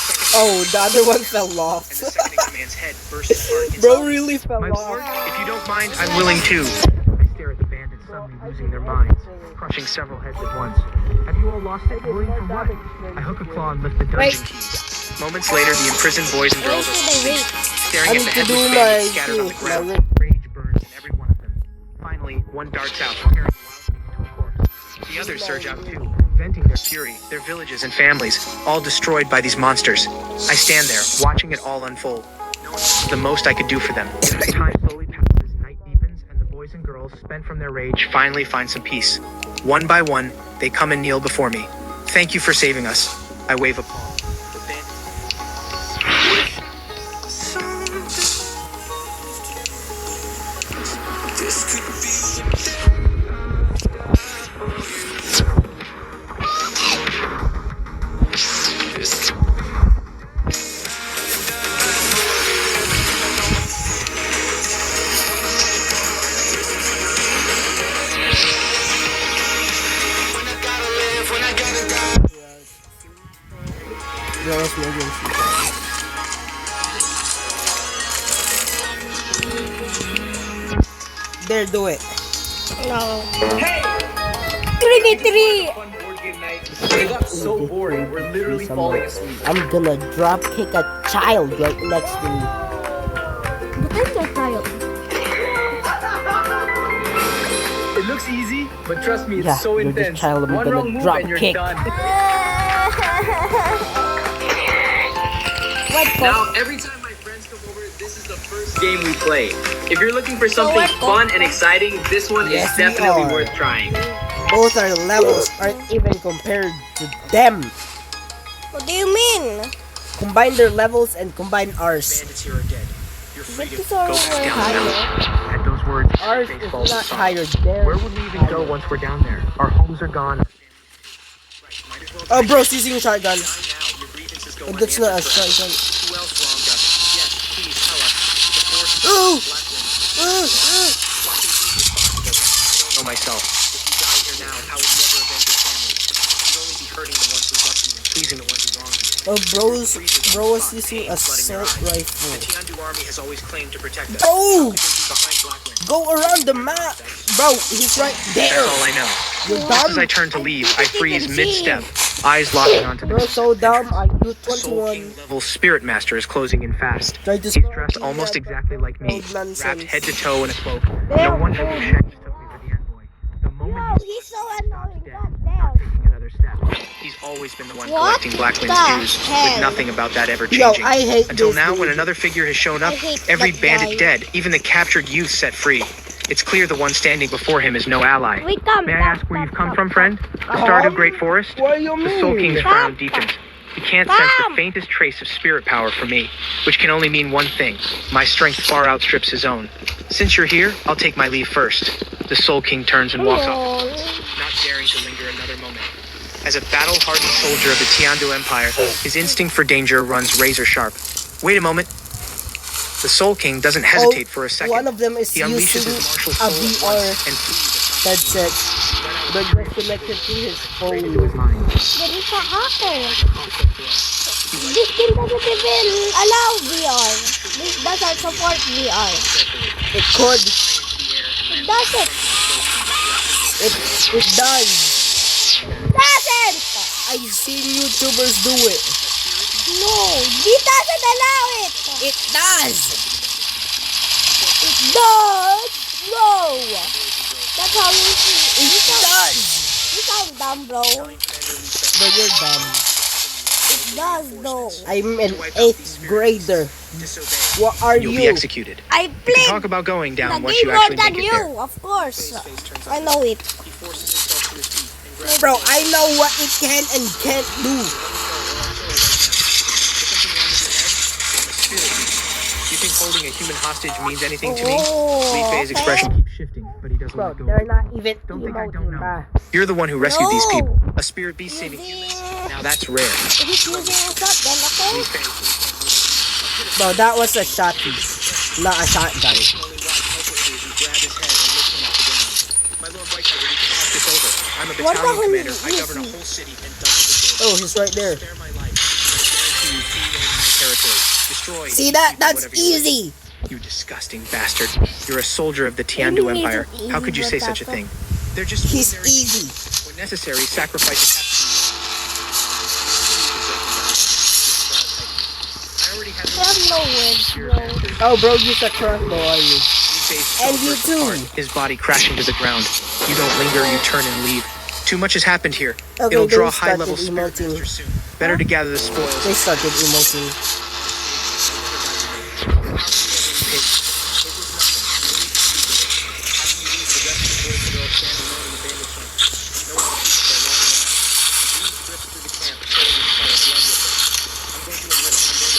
Second Oh, the other one fell off. and the second in command's head bursts apart. Bro really fell My off. lord, if you don't mind, I'm willing too. I stare at the bandits suddenly losing their minds, crushing several heads at once. Have you all lost it? Worrying for what? I hook a claw and lift the dungeon keys. Moments later, the imprisoned boys and girls are sleeping, staring I at need the to do headless my bandits scattered on the ground. Rage burns in every one of them. Finally, one darts out, tearing wildly into a corpse. The others surge out too, venting their fury, their villages and families, all destroyed by these monsters. I stand there, watching it all unfold. The most I could do for them. Time slowly passes, night deepens, and the boys and girls, spent from their rage, finally find some peace. One by one, they come and kneel before me. Thank you for saving us. I wave a paw. There, do it. No. 3v3! Fun board game night. It got so boring, we're literally falling asleep. I'm gonna drop kick a child right next to me. What is your child? It looks easy, but trust me, it's Yeah, so you're this intense. child, I'm One gonna wrong move drop and you're kick. done. What the? Now, every time my friends come over, this is the first game we play. If you're looking for something what- fun and exciting, this one Yes, is we definitely are. worth trying. Both our levels aren't even compared to them. What do you mean? Combine their levels and combine ours. Bandits here are dead. You're free to This is go our back down the higher. mountain. At those words, Ours face is falls not aside. higher. Theirs Where would we even go once we're down there? Our homes are gone. Oh, bro's using a shotgun. Now, your grievances go But that's not a unanswered forever. shotgun. Who else wronged us? Yes, please tell us. The force of Ooh. Blackwind. Watching who's responsible. I don't know myself. If you die here now, how will you ever avenge your family? You'd only be hurting the ones who loved you and pleasing the ones who wronged you. Oh, bro was using a assault rifle. The Tiandu army has always claimed to protect us. Bro, Behind Blackwind. go around the map. Bro, he's right there. That's all I know. You're Just as dumb. I turn to leave, I freeze mid-step, eyes locking onto the Bro, so dumb. I use The Soul 21. King level Spirit Master is closing in fast. Tried to He's stop dressed me, almost but exactly like me, old nonsense. wrapped head to toe in a cloak. No wonder the Shanks took me for the envoy. The moment No, he's he's so annoying. dead, Goddamn. not taking another step. He's always been the one What collecting Blackwind's the dues, hell? with nothing about that ever Yo, changing. I hate Until this now, dude. when another figure has shown up, I hate every that bandit guy. dead, even the captured youth set free. It's clear the one standing before him is no ally. We come. May I ask where you've come from, friend? The Stardew Great Forest? What do you The Soul mean? King's frown deepens. He can't sense the faintest trace of spirit power for me, which can only mean one thing. My strength far outstrips his own. Since you're here, I'll take my leave first. The Soul King turns and walks off, not daring to linger another moment. As a battle-hardened soldier of the Tiandu Empire, his instinct for danger runs razor-sharp. Wait a moment. The Soul King doesn't hesitate for a second. One of them is He unleashes using his martial a soul at VR once and flees headset, but it's connected to his straight into phone. his mind. There is a hacker. This game doesn't even allow VR. This doesn't support VR. It could. It doesn't. It does. Doesn't. I've seen YouTubers do it. No, it doesn't allow it. It does. It does. No. That's how you see. It does. You sound dumb, bro. But you're dumb. It does, though. I'm an 8th grader. Disobey. What are You'll be you? executed. I We can played talk about going the down once game you more actually than make it there. you, of course. I know it. He forces himself to his feet and grabs Bro, I know what it can and can't do. You think holding a human hostage means anything to me? Oh, Li Fei's okay. expression keeps shifting, but he doesn't Bro, let go. they're not even Don't think I don't emoting, know. bruh. You're the one who rescued these No. people. A spirit beast saving humans? Now that's rare. He's using a shotgun, Li okay? Fei Bro, that was a shotty, not a shotgun. slowly walks helplessly as we grab his head and lift him off the ground. My Lord Whitehair, we can talk this over. I'm a What the battalion hell commander. is I govern a this? whole city and dozens of Oh, he's right there. Spare my life. I guarantee you free reign in my territory. Destroy. See that? That's whatever you like. easy. You disgusting bastard. You're a soldier of the Tiandu Enemies Empire. of How could you say evil, such a Papa. thing? They're just He's ordinary easy. people. When necessary, sacrifices have to be. I already had I have no words, bro. Oh, bro, use a crossbow on you. And you too. His body crashing to the ground. You don't linger, you turn and leave. Too much has happened here. Okay, It'll they draw started high-level spirit emoting. monsters soon. Better to gather the spoils. They started emoting.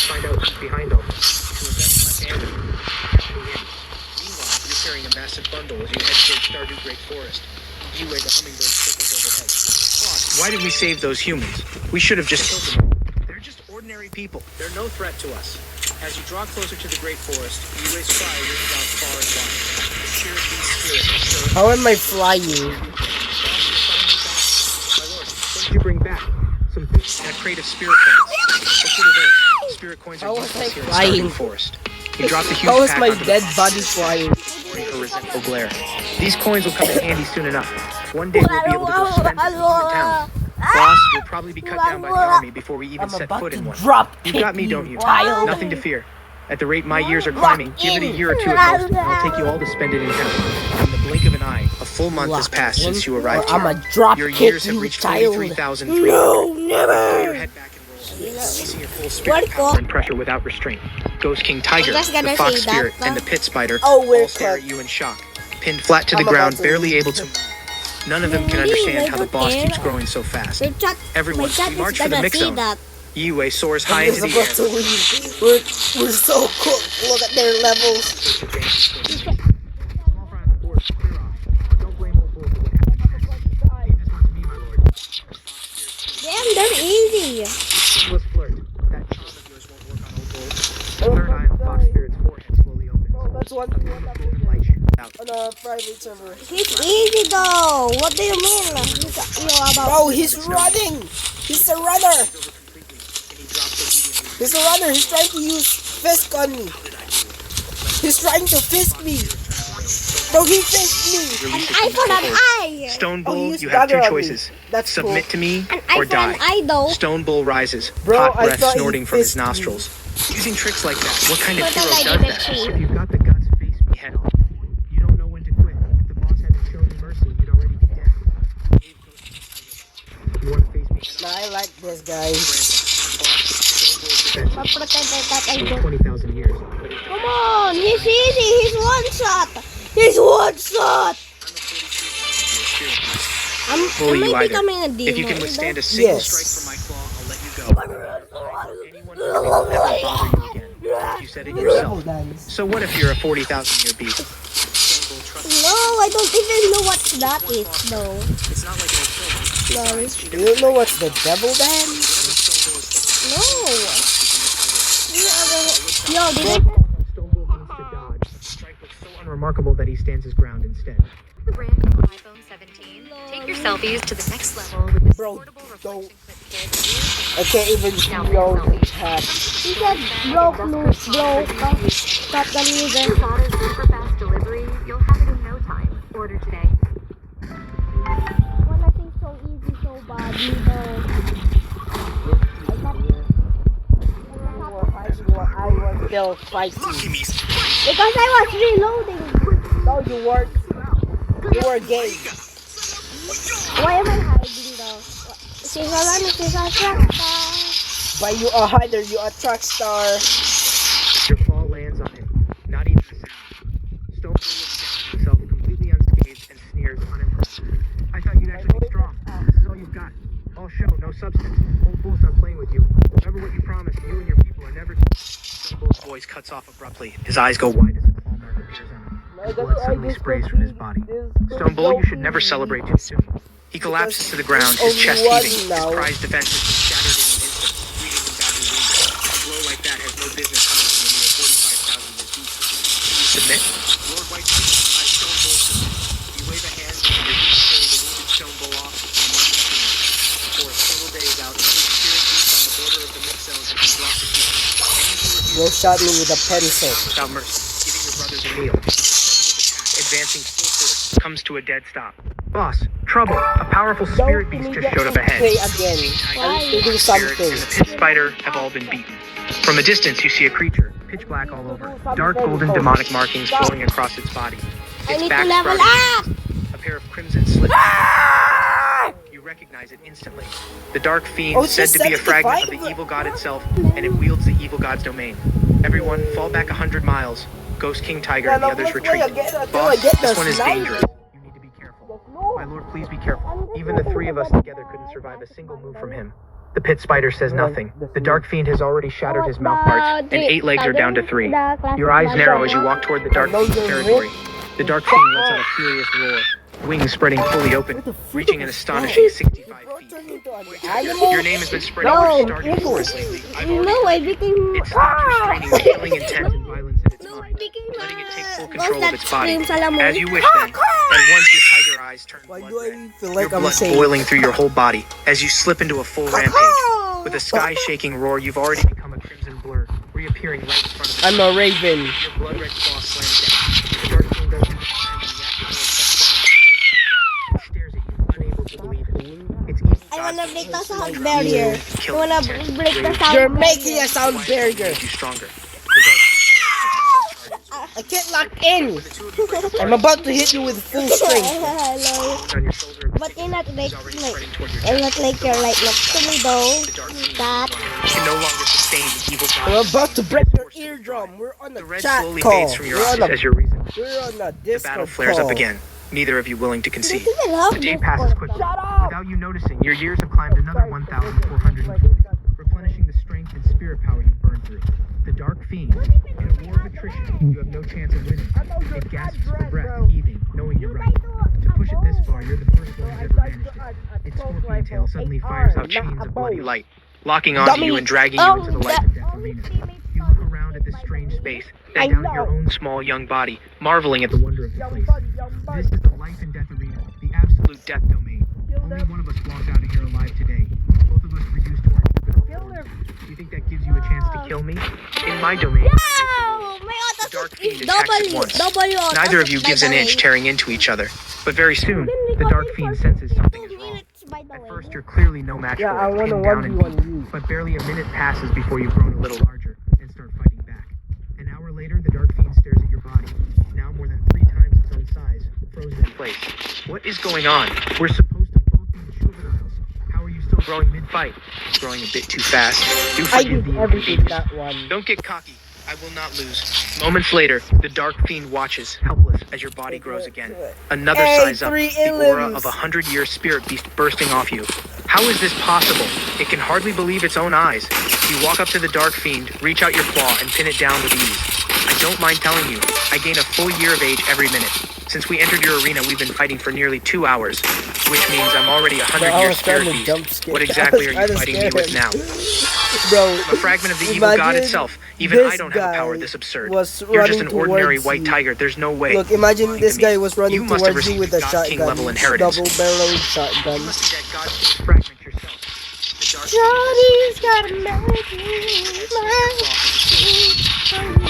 Find out who's behind all this. To avenge my family. Meanwhile, you're carrying a massive bundle as you head toward Stardew Great Forest. You where the hummingbird circles overhead. Boss, why did we save those humans? We should have just killed them all. They're just ordinary people. They're no threat to us. As you draw closer to the Great Forest, you raise fire rings out far and wide. The spirit beats spirit. How am I flying? My lord, what did you bring back? Some fish and a crate of spirit coins. What's it those? Spirit coins are How was useless I here in flying? Stardew Forest. You drop the huge How is pack my onto the dead boss body flying? her resentful glare. These coins will come in handy soon enough. One day we'll be able to go spend them in the town. Boss, we'll probably be cut down by the army before we even I'm set about foot to in one. drop You kick got me, don't you? child. Nothing to fear. At the rate my years are climbing, give it a year or two at most, and I'll take you all to spend it in town. In the blink of an eye, a full month has passed since you arrived I'm here. a drop Your kick years have you reached child. 43,300. No, Throw your never. head back and roll, releasing your full spirit power and pressure without restraint. Ghost King Tiger, I'm just gonna the Fox say that, Spirit, huh? and the Pit Spider Oh, we're all stare cut. at you in shock. Pinned flat to the I'm about ground, to barely leave. able to move. None of them can understand how the boss keeps growing so fast. My chat, Everyone, my chat is march for the gonna mix see zone. that. Yue soars high We're into the supposed to air. leave. We're so cool. Look at their levels. Small fry on the board, clear off. Don't blame old Bull for what happened. Leave this one to me, my lord. Damn, they're easy. Let's flirt. That charm of yours won't work on old Bull. The third eye on the Fox Spirit's forehead slowly opens. Oh, that's one A beam of golden light shoots out. on a private server. He's easy though. What do you mean? Bro, he's running. He's a runner. He's a runner. He's trying to use fisk on me. He's trying to fisk me. Bro, he fisked me. An eye for an eye. Stone Oh, Bull, he's you have two better on me. choices. That's Submit cool. to me An eye or for an die. eye though. Stone Bull rises, Bro, hot I breath thought he snorting from his fist me. nostrils. Using tricks like that, what kind of But then hero I does didn't that? cheat. If you've got the guts, face me head on. You don't know when to quit. If the boss hadn't shown you mercy, you'd already be dead. You want to face me head on? I like this guy. Pretend that I don't. 20,000 years. Come on, he's easy. He's one shot. He's one shot. Am Bully I you either. becoming a demon? If you can withstand a single Yes. strike from my claw, I'll let you go. Anyone will never bother you again. You said it yourself. So what if you're a 40,000 year beast? No, I don't even know what that is though. It's not like an No. Do you know what's the devil dance? No. Yo, did I? Stone Bull means to dodge. The strike looks so unremarkable that he stands his ground instead. The brand new iPhone 17. Take your selfies to the next level with this Bro, portable don't. reflection kit. I can't even see your chat. He said broke loose, broke. Stop the music. Lazada's super fast delivery. You'll have it in no time. Order today. When I think so easy, so bad, you know. I was still fighting. Because I was reloading. No, you weren't. You were gay. Why am I hiding though? She's a tractor. But you are hider, you a track star. Your fall lands on him. Not even a sound. Stone Bull looks down himself completely unscathed and sneers unimpressed. I thought you'd actually be strong. This is all you've got. All show, no substance. Old Bull's not playing with you. Remember what you promised. You and your people are never... Stone Bull's voice cuts off abruptly. His eyes go wide as a claw mark appears on him. His blood suddenly sprays from his body. Stone Bull, you should never celebrate too soon. He collapses to the ground, his chest heaving. His prized defenses shattered in an instant, leaving him badly wounded. A blow like that has no business coming from a mere 45,000 year beast. Do you submit? Lord Whiteheart, I Stone Bull submit. You wave a hand, and your beast carry the wounded Stone Bull off and march to him. Before a single day is out, many spirit beasts on the border of the mix zones have been brought to you. Any who You refuse shot me with a pencil. without mercy, giving your brothers a meal. Advancing full force, comes to a dead stop. Boss, trouble. A powerful spirit beast just showed up ahead. Play again. I need to do Spirit something. and the pit spider have all been beaten. From a distance, you see a creature, pitch black all over, dark golden demonic markings flowing across its body. I Its need to back level sprouting, up. a pair of crimson slits. You recognize it instantly. The dark fiend, Oh, it's said just to be a fragment of 75? the evil god itself, and it wields the evil god's domain. Everyone, fall back 100 miles. Ghost King Tiger and the others retreat. Boss, this one is dangerous. You need to be careful. My lord, please be careful. Even the three of us together couldn't survive a single move from him. The pit spider says nothing. The dark fiend has already shattered his mouth parts, and 8 legs are down to 3. Your eyes narrow as you walk toward the dark fiend's territory. The dark fiend lets out a furious roar, wings spreading fully open, reaching an astonishing 65 feet. Your name has been spreading over stark and forest lately. I've already No, I became... It stops restraining the killing intent and violence in its mind, letting it take full control of its body. As you wish then, and once your tiger eyes turn Why blood do I red, feel your like I'm blood safe? boiling through your whole body as you slip into a full rampage. With a sky-shaking roar, you've already become a crimson blur, reappearing right in front of the I'm a raven. Your blood-red claw slams down. The dark fiend doesn't it stares at you, unable to believe it. It's evil I God's wanna break the sound evil barrier. I kill wanna intent. break the sound You're barrier. making a sound barrier. Made you stronger. The dark I can't lock in. I'm about to hit you with full strength. Hello. fiend on your shoulder But you're not like, is already spreading toward your I'm chest. not like you're like next to me though. The dark fiend That. can no longer sustain the evil I'm God. about to break your eardrum. We're on The a red chat slowly call. fades from your We're eyes on a, as your reason. we're on a The Discord battle flares call. up again, neither of you willing to concede. This is love The day this passes one. quickly. Without you noticing, your years have climbed another 1,440, replenishing the strength and spirit power you burned through. The dark fiend, in a war of attrition, you have no chance of winning. It gasps for breath, heaving, knowing you're right. To push it this far, you're the first one who's ever managed it. Its scorpion tail suddenly fires out chains of bloody light, locking onto you and dragging you into the life and death arena. You look around at this strange space, then down at your own small young body, marveling at the wonder of the place. This is the life and death arena, the absolute death domain. Only one of us walked out of here alive today. Both of us reduced to our juvenile forms. Do you think that gives you a chance to kill me? In my domain, Oh, my the dark auto fiend is attacks at W. once. W auto Neither of you by gives the an way. inch, tearing into each other. But very soon, the dark fiend senses something is wrong. By the At way. first, you're clearly no match Yeah, I for it, want to pinned down and 1v1 beat. you. But barely a minute passes before you've grown a little larger and start fighting back. An hour later, the dark fiend stares at your body, now more than 3 times its own size, frozen in place. What is going on? We're supposed to both be juveniles. How are you still growing mid-fight? Growing a bit too fast. Do I forgive did the everything inconvenience. that one. Don't get cocky. I will not lose. Moments later, the dark fiend watches, helpless, as your body grows again. Another Hey, size up, 3 the aura elims. of a 100-year spirit beast bursting off you. How is this possible? It can hardly believe its own eyes. You walk up to the dark fiend, reach out your claw, and pin it down with ease. I don't mind telling you, I gain a full year of age every minute. Since we entered your arena, we've been fighting for nearly 2 hours, which means I'm already a Bro, I 100-year was trying spirit to jump beast. scare. What I exactly was are you trying to fighting me scare with him. now? Bro, I'm a fragment of the evil god imagine itself. Even this I don't have a power guy this absurd. was You're just an running ordinary towards white you. tiger. There's no way. Look, imagine Lying this to guy me. was running You must have towards you received with a God King level shotgun. inheritance. Double-barreled shotgun. You must be that God King fragment yourself. The dark Johnny's got a magic.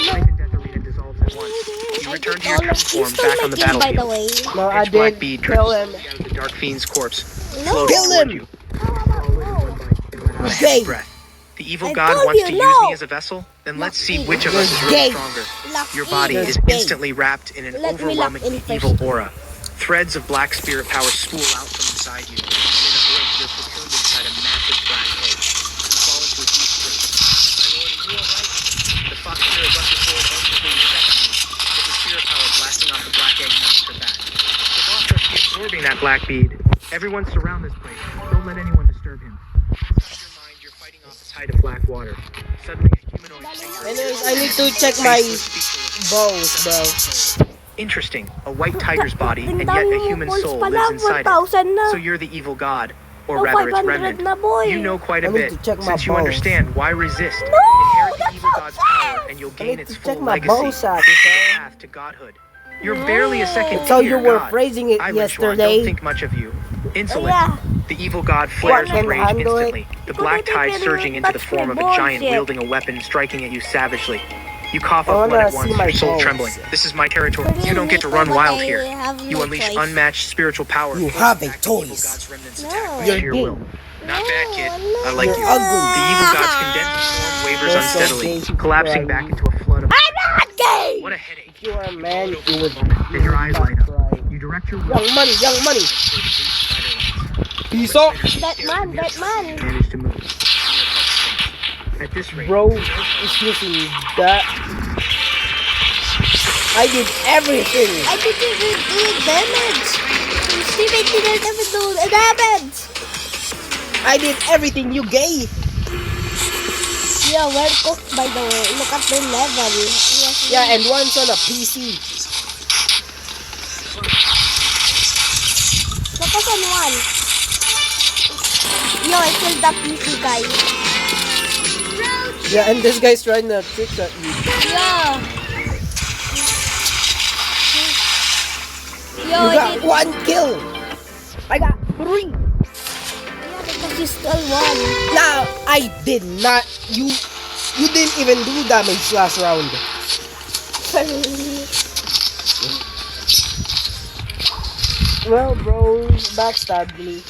life and death arena dissolves at once. You return to your true form back on the By the battlefield. way. No, I Pitch black did bead kill drips him. out of the dark fiend's corpse. No. Flows Kill toward him. you. Swallow it in one bite and let out a Gay. heavy breath. The evil I god told wants you, to use no. me as a vessel? Then let's see Lock which of in. us is You're really gay. stronger. Lock Your in. body You're is gay. instantly wrapped in an Let me lock in overwhelmingly first. evil aura. Threads of black spirit power spool out from inside you, and in a blink you're cocooned inside a massive black egg. You fall into a deep sleep. My lord, are you alright? The fox spirit rushes forward ultimately seconding you, with the spirit power blasting off the black egg knocks her back. The boss must be absorbing that black bead. Everyone surround this place. Don't let anyone disturb him. Inside your mind, you're fighting off the tide of black water. Suddenly, a humanoid figure. Anyways, I need to check my balls, bro. Interesting. A white tiger's body, and yet a human soul pa lives lang, inside 1,000 it. na. So you're the evil god, or Oh, rather its 500 remnant. na, boy. You know quite a I need bit. to check my Since you balls. understand, why resist? No, Inherit the that's evil so god's power, sad. and you'll I gain need its to full check my legacy. ball sack, This is the bro. path to godhood. You're barely a second That's how tier you were god. phrasing it I, Rinchuan, yesterday. don't think much of you. Insolent. Yeah. The evil god flares What, with can rage handle it? instantly, the black tide surging into the form of a giant wielding a weapon, striking at you savagely. You cough I up wanna blood at see once, my your soul balls. trembling. This is my territory. Forgive You don't me, get to run but wild I here. have You no unleash choice. unmatched spiritual power. You forcing have a back the evil choice. God's remnants No. attack back You're to your gay. will. Not bad, kid. I No, like You're you. ugly. The evil God's condensed form wavers You're so unsteadily, gay, collapsing crying. back into a flood of... I'm not gay! What a headache. If you are a man, Blow it you over would for a moment, then your eyes not light up. cry. You direct your will Young money, young money. toward the deep spiderlands. Peace out. Batman, Batman. Managed to move. At this rate, Bro is using that. I did everything. I didn't even do damage. Steven didn't even do damage. I did everything, you gay. Yeah, well cooked by the way. Look at the level. Yes, Yeah, and one's on a PC. focus on one. Yo, I killed the PC guy. Yeah, and this guy's trying to trick at you. Yeah. Yo, You I got did. one kill. I got 3. Yeah, because you stole one. Now I did not. You didn't even do damage last round. Well, bro, backstabbed me.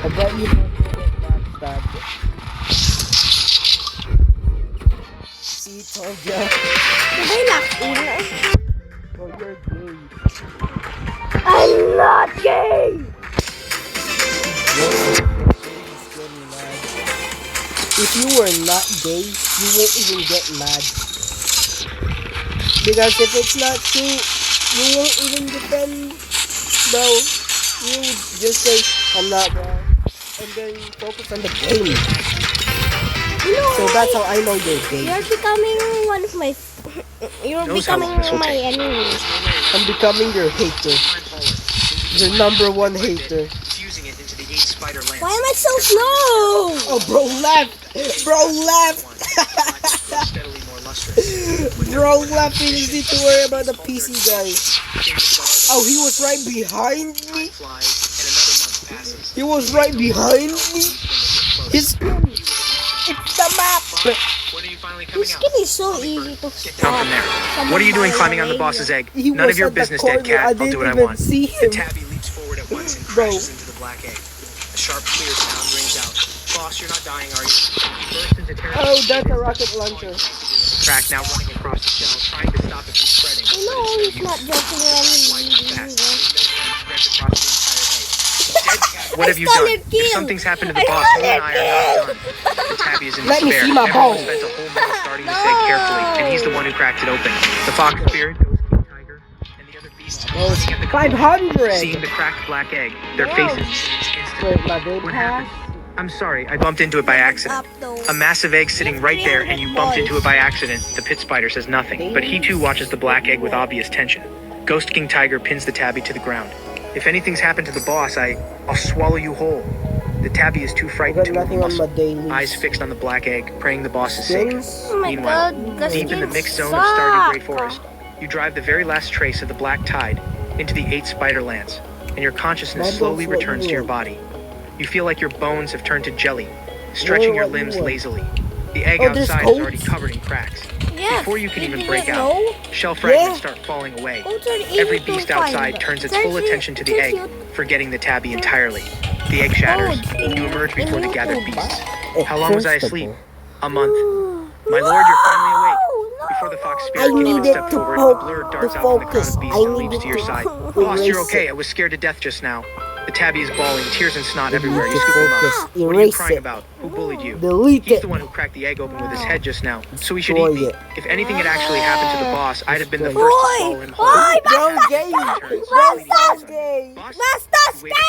I bet you don't get backstabbed. See, told ya. Did I lock in? Oh, you're gay. I'm not gay. If you were not gay, you won't even get mad. Because if it's not true, you won't even defend, bro. You would just say, I'm not wrong. And then focus on the game. You know, So that's how I know you're gay. you're becoming one of my. You're Knows how becoming long this will my take. enemy. I'm becoming your hater. Your number one hater. Fusing it into the 8 spider lands. Why am I so slow? Oh, bro left. Bro left. Steadily more lustrous. Bro left. You just need to worry about the PC guy. Oh, he was right behind me. Flies, and another month passes. He was right behind me. His skin. It's the map. When are you finally coming This out? skin is so easy to Down stop. from there. What are you doing climbing on the boss's egg? He None was of your at the business, corner. dead cat. I I'll do didn't what I even want. see The him. tabby leaps forward at once and Bro. crashes into the black egg. A sharp, clear sound rings out. Boss, you're not dying, are you? He bursts into terrible Oh, that's a rocket launcher. track now running across the shell, trying to stop it from spreading. You know, he's not joking when he's Fast. leaving. Spreads across the entire egg. What have you stole done? your kill. If something's happened to the I boss, stole you and your I are not done. The tabby is in Let me despair. see my Everyone balls. spent a whole minute starting this egg carefully, and he's the one who cracked it open. The fox spirit, ghost king tiger, and the other beasts Oh, looking at the 500. seeing the cracked black egg, their Wow. faces changed instantly. Wait, my baby What pass. happened? I'm sorry, I bumped into it by accident. Up though. A massive egg sitting right there, and you bumped into it by accident. The pit spider says nothing, but he too watches the black egg with obvious tension. Ghost King Tiger pins the tabby to the ground. If anything's happened to the boss, I'll swallow you whole. The tabby is too I frightened got to move a nothing on muscle. my daily. Eyes fixed on the black egg, praying the boss is safe. Skins. Oh my Meanwhile, god, the deep in the skins mixed zone of Stardew Great suck. Forest, you drive the very last trace of the black tide into the 8 spider lands, and your consciousness Mine slowly goes what returns you to your want. body. You feel like your bones have turned to jelly, stretching your what you limbs want. lazily. The egg Oh, there's outside is already goats? covered in cracks. Yeah. Before you can even didn't break out, know? shell fragments Yeah. start falling away. Goats are easy Every to beast find. outside turns its They're full cute. attention to the They're egg, cute. forgetting the tabby entirely. The egg shatters. Goats. You emerge before the gathered beasts. How long was I asleep? First A month. My lord, you're finally awake. No, Before the fox I spirit can even needed step to forward, a poke blur the darts out from the crowd focus. of beasts I and leaps needed to your to side. erase Boss, you're okay. it. I was scared to death just now. The tabby is bawling, tears and snot everywhere. You Delete scoop him focus. up. What are you Erase crying it. about? Who bullied you? Delete He's it. the one who cracked the egg open with his head just now. So he should Destroy eat me. it. If anything had actually happened to the boss, I'd have been the first Destroy to Oi! swallow him Oi, whole. Bro, gay. Basta! Gay. Boss? Basta! Wait again.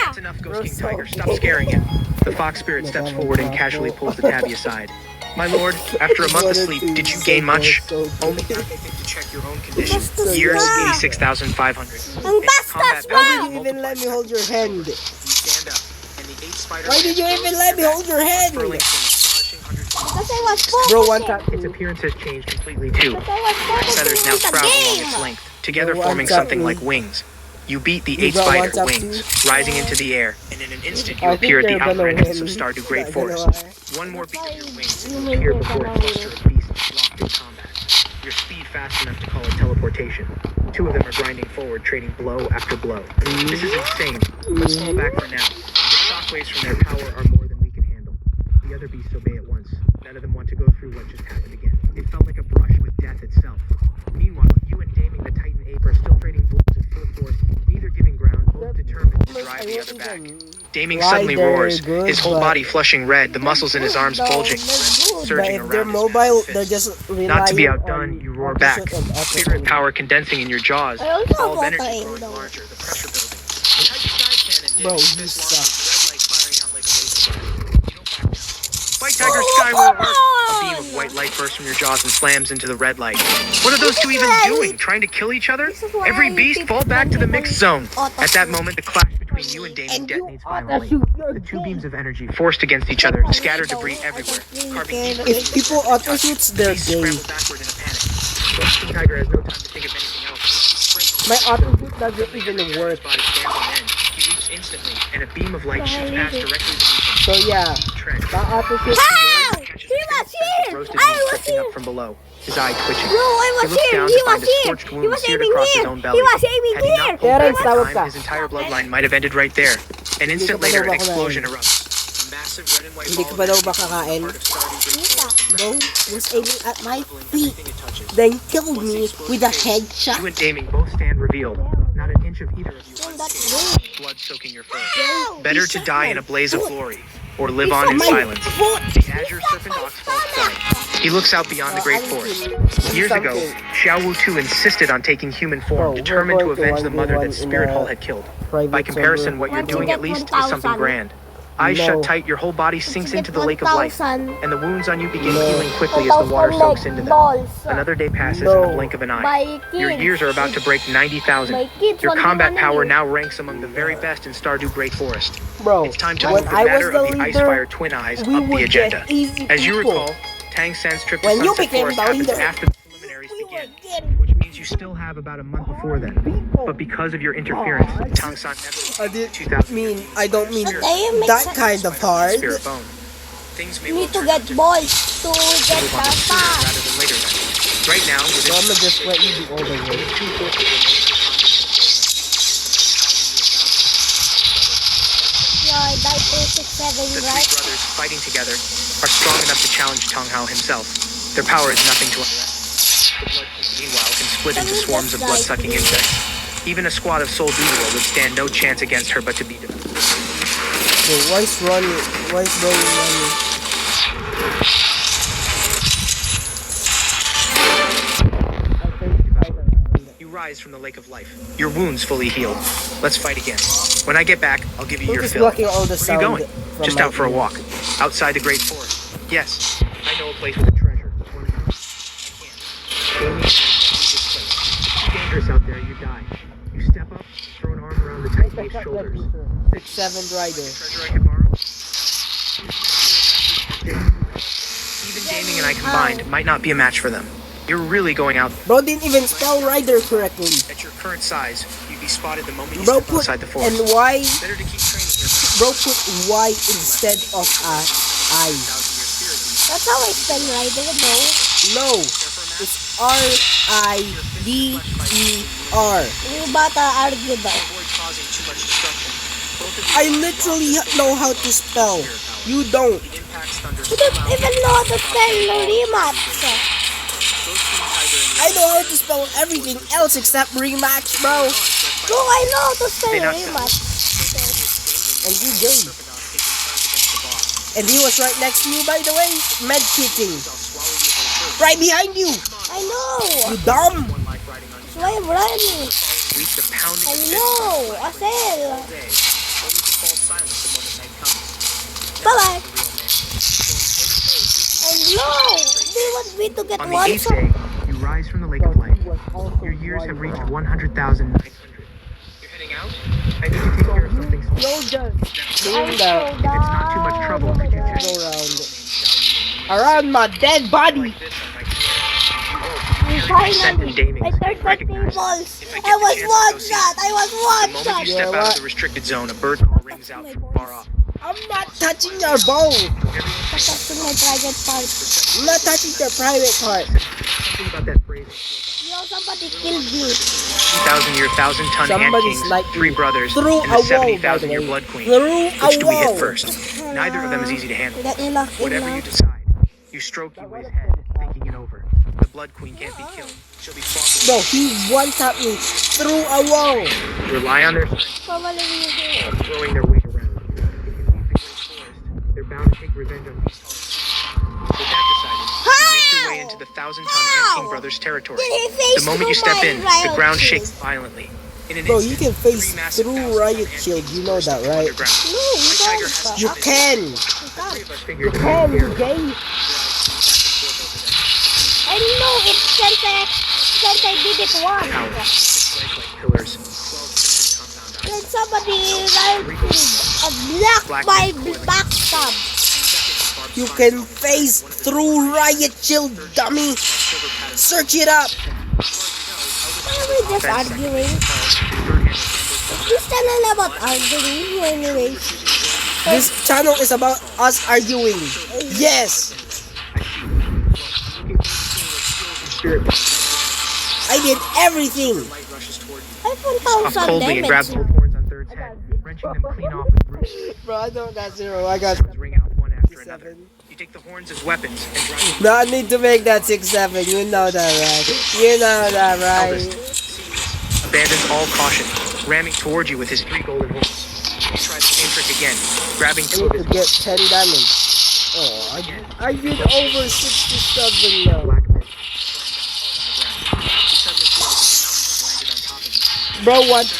That's enough, Ghost King Tiger. Stop scaring him. The fox spirit steps forward and casually pulls the tabby aside. My lord, after a month of sleep, did you gain much? Only that I think to check your own condition. Basta Years, stop. 86,500. Ang basta Combat stop! Why value did you even let me hold your hand? You stand up, and the 8 spider Why did you even let me hold your hand? furling from astonishing hundreds of Because I was focusing. Bro, one tap. its appearance has changed completely too. Because I was Feathers focusing now on the sprout along game. its length, together Bro, forming one tap something me. like wings. You beat the You 8 got spider one up wings, rising into the air, and in an instant you I appear at think the they're outer gonna entrance of win. Stardew Great Not gonna Forest. One more beat of your wings, and you appear before a cluster of beasts locked in combat. Your speed fast enough to call it teleportation. 2 of them are grinding forward, trading blow after blow. This is insane. Let's fall back for now. The shockwaves from their power are more than we can handle. The other beasts obey at once. None of them want to go through what just happened again. It felt like a brush with death itself. Meanwhile, you and Daming the Titan Ape are still trading blows at full force, neither giving ground, both determined to drive the other back. Daming suddenly roars, his whole body flushing red, the muscles in his arms bulging, But surging if around they're his mobile, massive they're fists. just relying Not to be on outdone, you roar auto back, shoot and auto spirit aim. power condensing in your jaws, I also ball of have energy auto aim, growing though. larger, the pressure building. The tight sky cannon Bro, Daming's you fist suck. launches red light firing out like a laser blast. You don't back down. Fight Tiger Skyward! A beam of white light bursts from your jaws and slams into the red light. What are those two even doing? Trying to kill each other? Every beast fall back to the mixed zone. At that moment, the clash between you and Damien detonates violently. The 2 beams of energy forced against each other scatter debris everywhere, carving deep If people auto shoots, they're beasts gay. scramble backward in a panic. King Tiger has no time to think of anything else. He springs My to auto shoot doesn't even work. his body stands on end. He leaps instantly, and a beam of light shoots past directly beneath him. So yeah, Tread. that auto shoot. Ow! Catches He a was faint sense of here! roasted I meat was drifting here! up from below, his eye twitching. Bro, I He was looks here! down He to find was a here! scorched He wound was seared aiming across his here! own He belly. was aiming Had he here! not pulled Karen, back tawag in ka. time, his entire bloodline might have ended right there. An instant ka pa later, daw an ba explosion kumain? erupts. A massive red and white Hindi ball ka pa daw of ba energy kakain? part of Stardew Great Forest, Bro was aiming at my leveling feet, everything it touches. then killed Once the me explosion with a fades, headshot. You and Daming both stand revealed. Not an inch of either of you unscathed, blood soaking your fur. Better to die in a blaze of glory, or live on in silence. The Azure Serpent Ox falls quiet. He looks out beyond the Great Forest. Years ago, Xiao Wu Tu insisted on taking human form, determined to avenge the mother that Spirit Hall had killed. By comparison, what you're doing at least is something grand. Eyes shut tight, your whole body sinks into the lake of life, and the wounds on you begin healing quickly as the water soaks into them. Another day passes in the blink of an eye. My Your kids. years are about to break 90,000. My kids Your want combat to power run now ranks among the very best in Stardew Great Forest. Bro, It's time to when move the I was matter the of the leader, Icefire Twin Eyes we up the would agenda. get easy As you people. recall, Tang San's trip to When you Sunset became Forest the happens leader, after the preliminaries begin, which means you still have about a month before then. But because of your interference, Tang San never I did 2000 mean, I don't mean But they make that sense. kind of hard. Spirit Bone. Things may You well need to turn get out balls to get move on the sooner pass. rather than later then. Right now, So within I'm gonna just let you do all the work. 2 forces Yeah, I died 267, the 3 right? brothers fighting together are strong enough to challenge Tong Hao himself. Their power is nothing to underestimate. The Blood King, meanwhile, can split into swarms of blood-sucking insects. Even a squad of Soul Doodle would stand no chance against her but to be defeated. So why is running? Why is Bro running? You rise from the lake of life, your wounds fully healed. Let's fight again. When I get back, I'll give you Who's your just fill. blocking all the Where are you sound going? from Just my out for a ear? walk. Outside the Great Forest. Yes, I know a place with a treasure. Wanna go? I can't. Damien, I can't leave this place. It's too dangerous out there, you die. You step up, throw an arm around the Titan Ape's shoulders. 6-7 rider. Treasure I could borrow? Even Damien and I combined might not be a match for them. You're really going out Bro didn't even spell rider correctly. at your current size. You'd be spotted the moment you Bro step put outside the forest. and Y. Better to keep training here. Bro put Y instead of a I. That's how I spell rider, though. No, it's R-I-D-E-R. Yung bata argue daw. Avoid causing too much destruction. Both of you I literally know how to spell. You don't. the impacts thunder You don't even know how to spell rematch. I know how to spell everything else except rematch, bro. Bro, I know how to spell They not- rematch. And you gay. And he was right next to you, by the way. Med cheating. Right behind you. I know. You dumb. That's why I'm running. Reach the pounding I of know. Asel. day, only to fall silent the moment night comes. Bye-bye. The real man. I know. They want me to get On the one 8th day, you rise from the lake of life. Your years have reached 100,900. You're heading out? I need to take care of something small. You're just doing that. If it's not too much trouble, could you check Go around. Around my dead body. like this on my Descent and Finally, Daming I turned the recognized. tables. If I get I the was chance to one go see shot. I was The one moment shot. you Yeah, step out what? of the restricted zone, a bird call rings out from far off. I'm not touching your bow. That's in my private part. I'm not touching your private part. Something about that phrase. Yo, somebody killed me. 3,000-year, 1,000-ton ant Somebody's kings, like three me. brothers, Through and a the wall, by the 70,000-year way. blood queen. Through a Which do we hit wall. first? Neither of them is easy to handle. That nila, Whatever you decide, you stroke Yui's head, thinking it over. The blood queen can't be killed. She'll be fought. No, he one-tapped me through a wall. Rely on their strength, Probably you. throwing their weight around. If you leave the great forest, they're bound to take revenge on these targets. With that decided, you make your way into the 1,000-ton Ant King brothers' territory. Did he face The moment you through step my in, the riot ground shield? shakes violently. In an Bro, instant, you can face three massive through 1,000-ton riot ant shield. kings You know burst that, from right? underground. No, you My don't. tiger has You can. Three of us You figured can, you gay. I know it since I did it once. Pillars. Then somebody blocked my backstab. You can face through riot shield, dummy. Search it up. Why are we just arguing? This channel about arguing anyways. This channel is about us arguing. Yes. I did everything. I Off 1,000 coldly and grabs damage. both horns on Third's head, wrenching them clean off with roots. Bro, I don't got 0. I got Ring out one after another. 7. You take the horns as weapons and drive No, I need to make that 6-7. You know that, right? You know that, right? abandons all caution, ramming towards you with his 3 golden horns. He tries the same trick again, grabbing I 2 need of to his get 10 damage. Oh, I did over 67 now. black men. He suddenly feels like the mountain has landed on top of him. Bro, what the?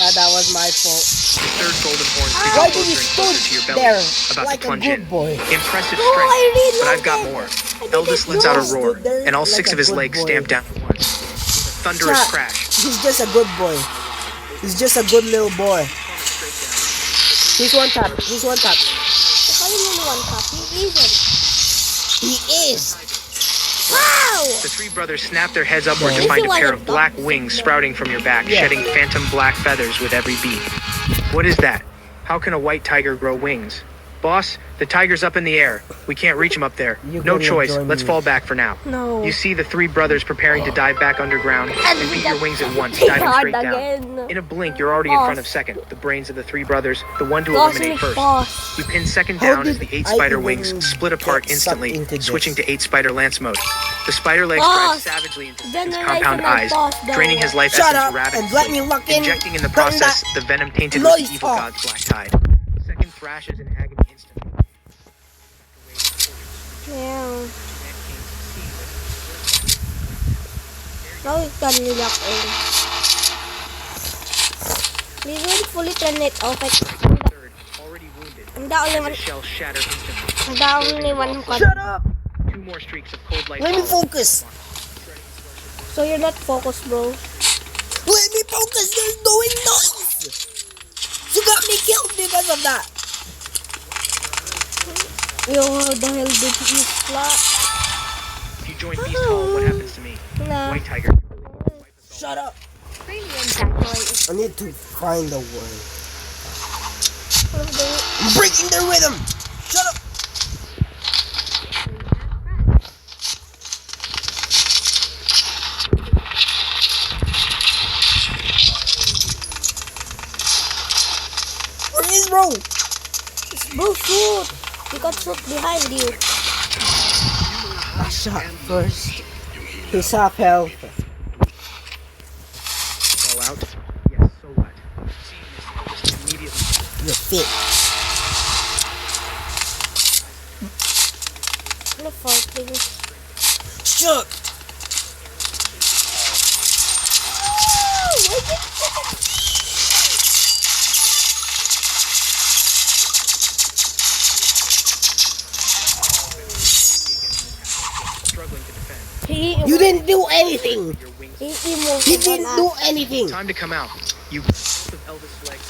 That was my fault. The third golden horn creeps Why closer did you and closer to your belly, there about like to a plunge good in. boy? Impressive No, strength, I really but I've got like it. more. I did Eldest it lets out a wrong. roar, Stood there and all like 6 a of his good legs boy. stamp down at once. With a thunderous Chat. crash, He's just a good boy. He's just a good little boy. He's one tap. He's one tap. How do you mean one tap? He isn't. He is. How? the 3 brothers snap their heads upward to This find is a why pair the of black dogs wings are sprouting from your back, Yeah. shedding phantom black feathers with every beat. What is that? How can a white tiger grow wings? Boss, the tiger's up in the air. We can't reach him up there. You No can choice. join Let's me. fall back for now. No. You see the 3 brothers preparing to dive back underground and beat your wings at once, diving Hard straight down. again. In a blink, you're already in front of Boss. second, the brains of the 3 brothers, the one to Cosmic eliminate first. boss. You pin second How down as did the 8 I spider even wings split apart get sucked instantly, into this? switching to 8 spider lance mode. The spider legs Boss. drive savagely into his Generation compound of eyes, boss, though. draining his life Shut essence up ravenously, and let me lock in. injecting in the Turn process that the venom tainted with noise the evil off. god's black tide. Second thrashes in agony instantly. Yeah. Now we can lock in. We will fully turn it off. Third, already wounded, I'm the only as one. his shell shattered instantly. I'm the only one who can. Shut up. 2 more streaks of cold light Let me follow. focus. So you're not focused, bro. Let me focus. You're doing noise. You got me killed because of that. Yo, how the hell did you flat? If you join Beast Hall, what happens to me? Nah. White Tiger. Shut up. Premium tactoid. I need to find a word. What is the- I'm breaking their rhythm. Shut up. Where is bro? Bro, shoot! You got shoot behind you. I shot first. He's half health. Fall out? Yes, so what? Seeing this, immediately You're fit. No fault, please. Shook. struggling to defend. You didn't do anything. Your wings. He moved He on didn't us. do anything. Time to come out. You both of Elvis' legs.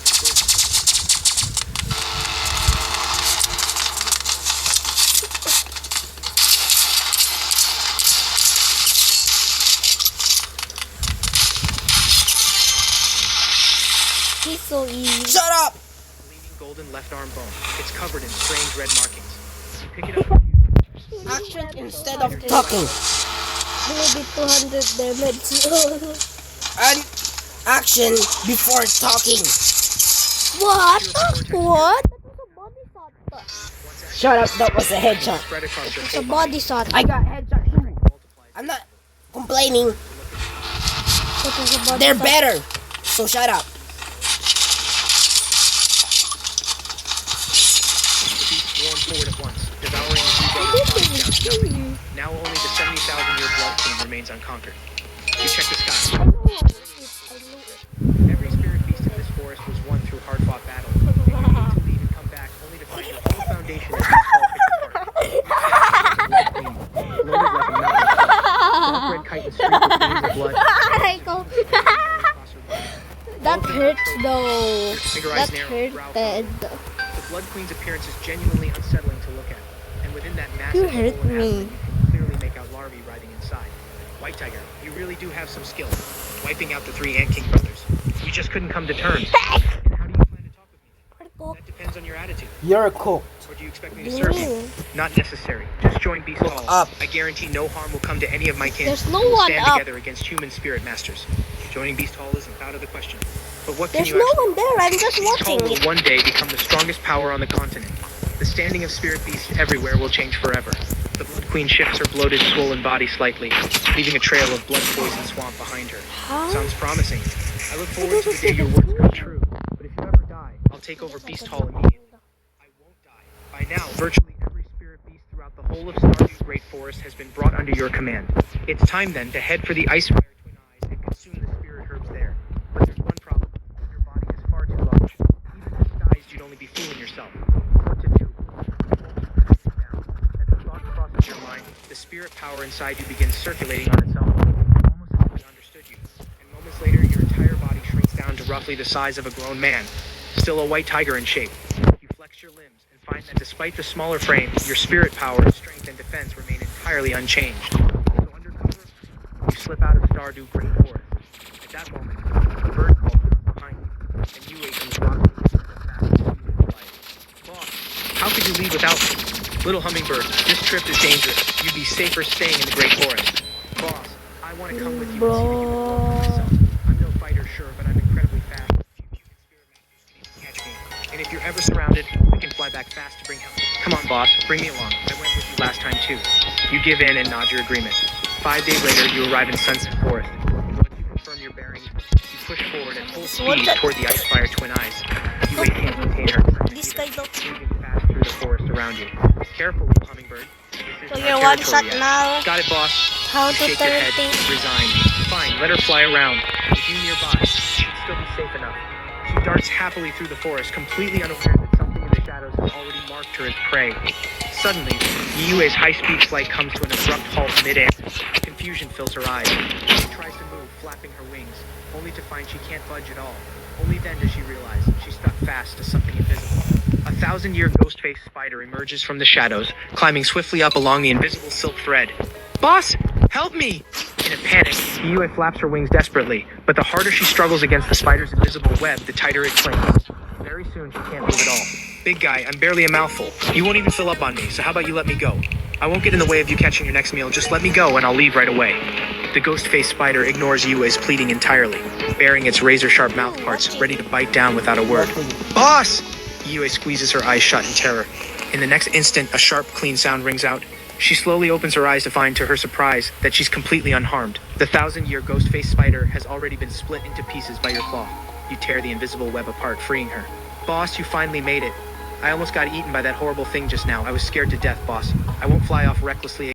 so easy. Shut up! Gleaming golden left arm bone. It's covered in strange red markings. You pick it up. Action instead of talking. Maybe 200 damage. And action before talking. What? What? That was a body shot. Shut up, that was a headshot. Spread across your It's a whole body. body shot. I got headshot. I'm not complaining. That was a body They're shot. better. So shut up. The beast swarmed forward at once, devouring the two brothers' bodies down to nothing. Now only the 70,000-year blood theme remains unconquered. You check the sky. Every spirit beast in this forest was won through hard-fought battles. And you need to leave and come back only to find your whole foundation has been all picked apart. Loaded like a mountain. Dark red kite and streaked with veins of blood. That hurts though. Finger That eyes narrow, brow hurted. The Blood Queen's appearance is genuinely unsettling to look at. And within that You massive hurt hole in me. abdomen, you can clearly make out larvae riding inside. White Tiger, you really do have some skill. Wiping out the 3 Ant King brothers. We just couldn't come to terms. And how do you plan to talk with me? That depends on your attitude. You're a cook. Or do you expect me to serve you? Not necessary. Just join Beast Hall. up. I guarantee no harm will come to any of my kin. There's no We will one stand up. together against human spirit masters. Joining Beast Hall isn't out of the question. But what can There's you no actually one there. I'm just Beast Hall watching will it. one day become the strongest power on the continent. The standing of spirit beasts everywhere will change forever. The Blood Queen shifts her bloated, swollen body slightly, leaving a trail of blood-poisoned swamp behind her. Sounds promising. I look forward to the day your words come true. But if you ever die, I'll take over Beast Hall immediately. I won't die. By now, virtually every spirit beast throughout the whole of Stardew Great Forest has been brought under your command. It's time then to head for the Icefire Twin Eyes and consume the spirit herbs there. But there's one problem. Your body is far too large. Even disguised, you'd only be fooling yourself. What to do? As the thought crosses your mind, the spirit power inside you begins circulating on its own, almost as if it understood you. And moments later, your entire body shrinks down to roughly the size of a grown man, still a white tiger in shape. You flex your limbs and find that despite the smaller frame, your spirit power, strength, and defense remain entirely unchanged. So undercover, you slip out of Stardew Great Forest. At that moment, a bird calls out behind you, and you wait comes rocking Boss, how could you leave without me? Little hummingbird, this trip is dangerous. You'd be safer staying in the Great Forest. Boss, I want to come with you and see what you can do for myself. I'm no fighter, sure, but I'm incredibly fast. Few human spirit masters can even catch me. And if you're ever surrounded, we can fly back fast to bring help. Come on, boss, bring me along. I went with you last time, too. You give in and nod your agreement. 5 days later, you arrive in Sunset Forest. Once you confirm your bearings, you push forward at full speed toward the Icefire Twin Eyes. You wait to contain her. This guy don't. Moving fast through the forest around you. Careful, little hummingbird. This So is you're not one territory shot yet. now. Got it, boss. How You to shake your head, turn things. resigned. Fine, let her fly around. With you nearby, she'd still be safe enough. She darts happily through the forest, completely unaware that something in the shadows has already marked her as prey. Suddenly, Yue's high-speed flight comes to an abrupt halt mid-air. Confusion fills her eyes. She tries to move, flapping her wings, only to find she can't budge at all. Only then does she realize she's stuck fast to something invisible. A 1,000-year ghost-faced spider emerges from the shadows, climbing swiftly up along the invisible silk thread. Boss, help me! In a panic, Yue flaps her wings desperately, but the harder she struggles against the spider's invisible web, the tighter it clings. Very soon, she can't move at all. Big guy, I'm barely a mouthful. You won't even fill up on me, so how about you let me go? I won't get in the way of you catching your next meal, just let me go and I'll leave right away. The ghost-faced spider ignores Yue's pleading entirely, baring its razor-sharp mouth parts, ready to bite down without a word. Boss! Yue squeezes her eyes shut in terror. In the next instant, a sharp, clean sound rings out. She slowly opens her eyes to find, to her surprise, that she's completely unharmed. The 1,000-year ghost-faced spider has already been split into pieces by your claw. You tear the invisible web apart, freeing her. Boss, you finally made it. I almost got eaten by that horrible thing just now. I was scared to death, boss. I won't fly off recklessly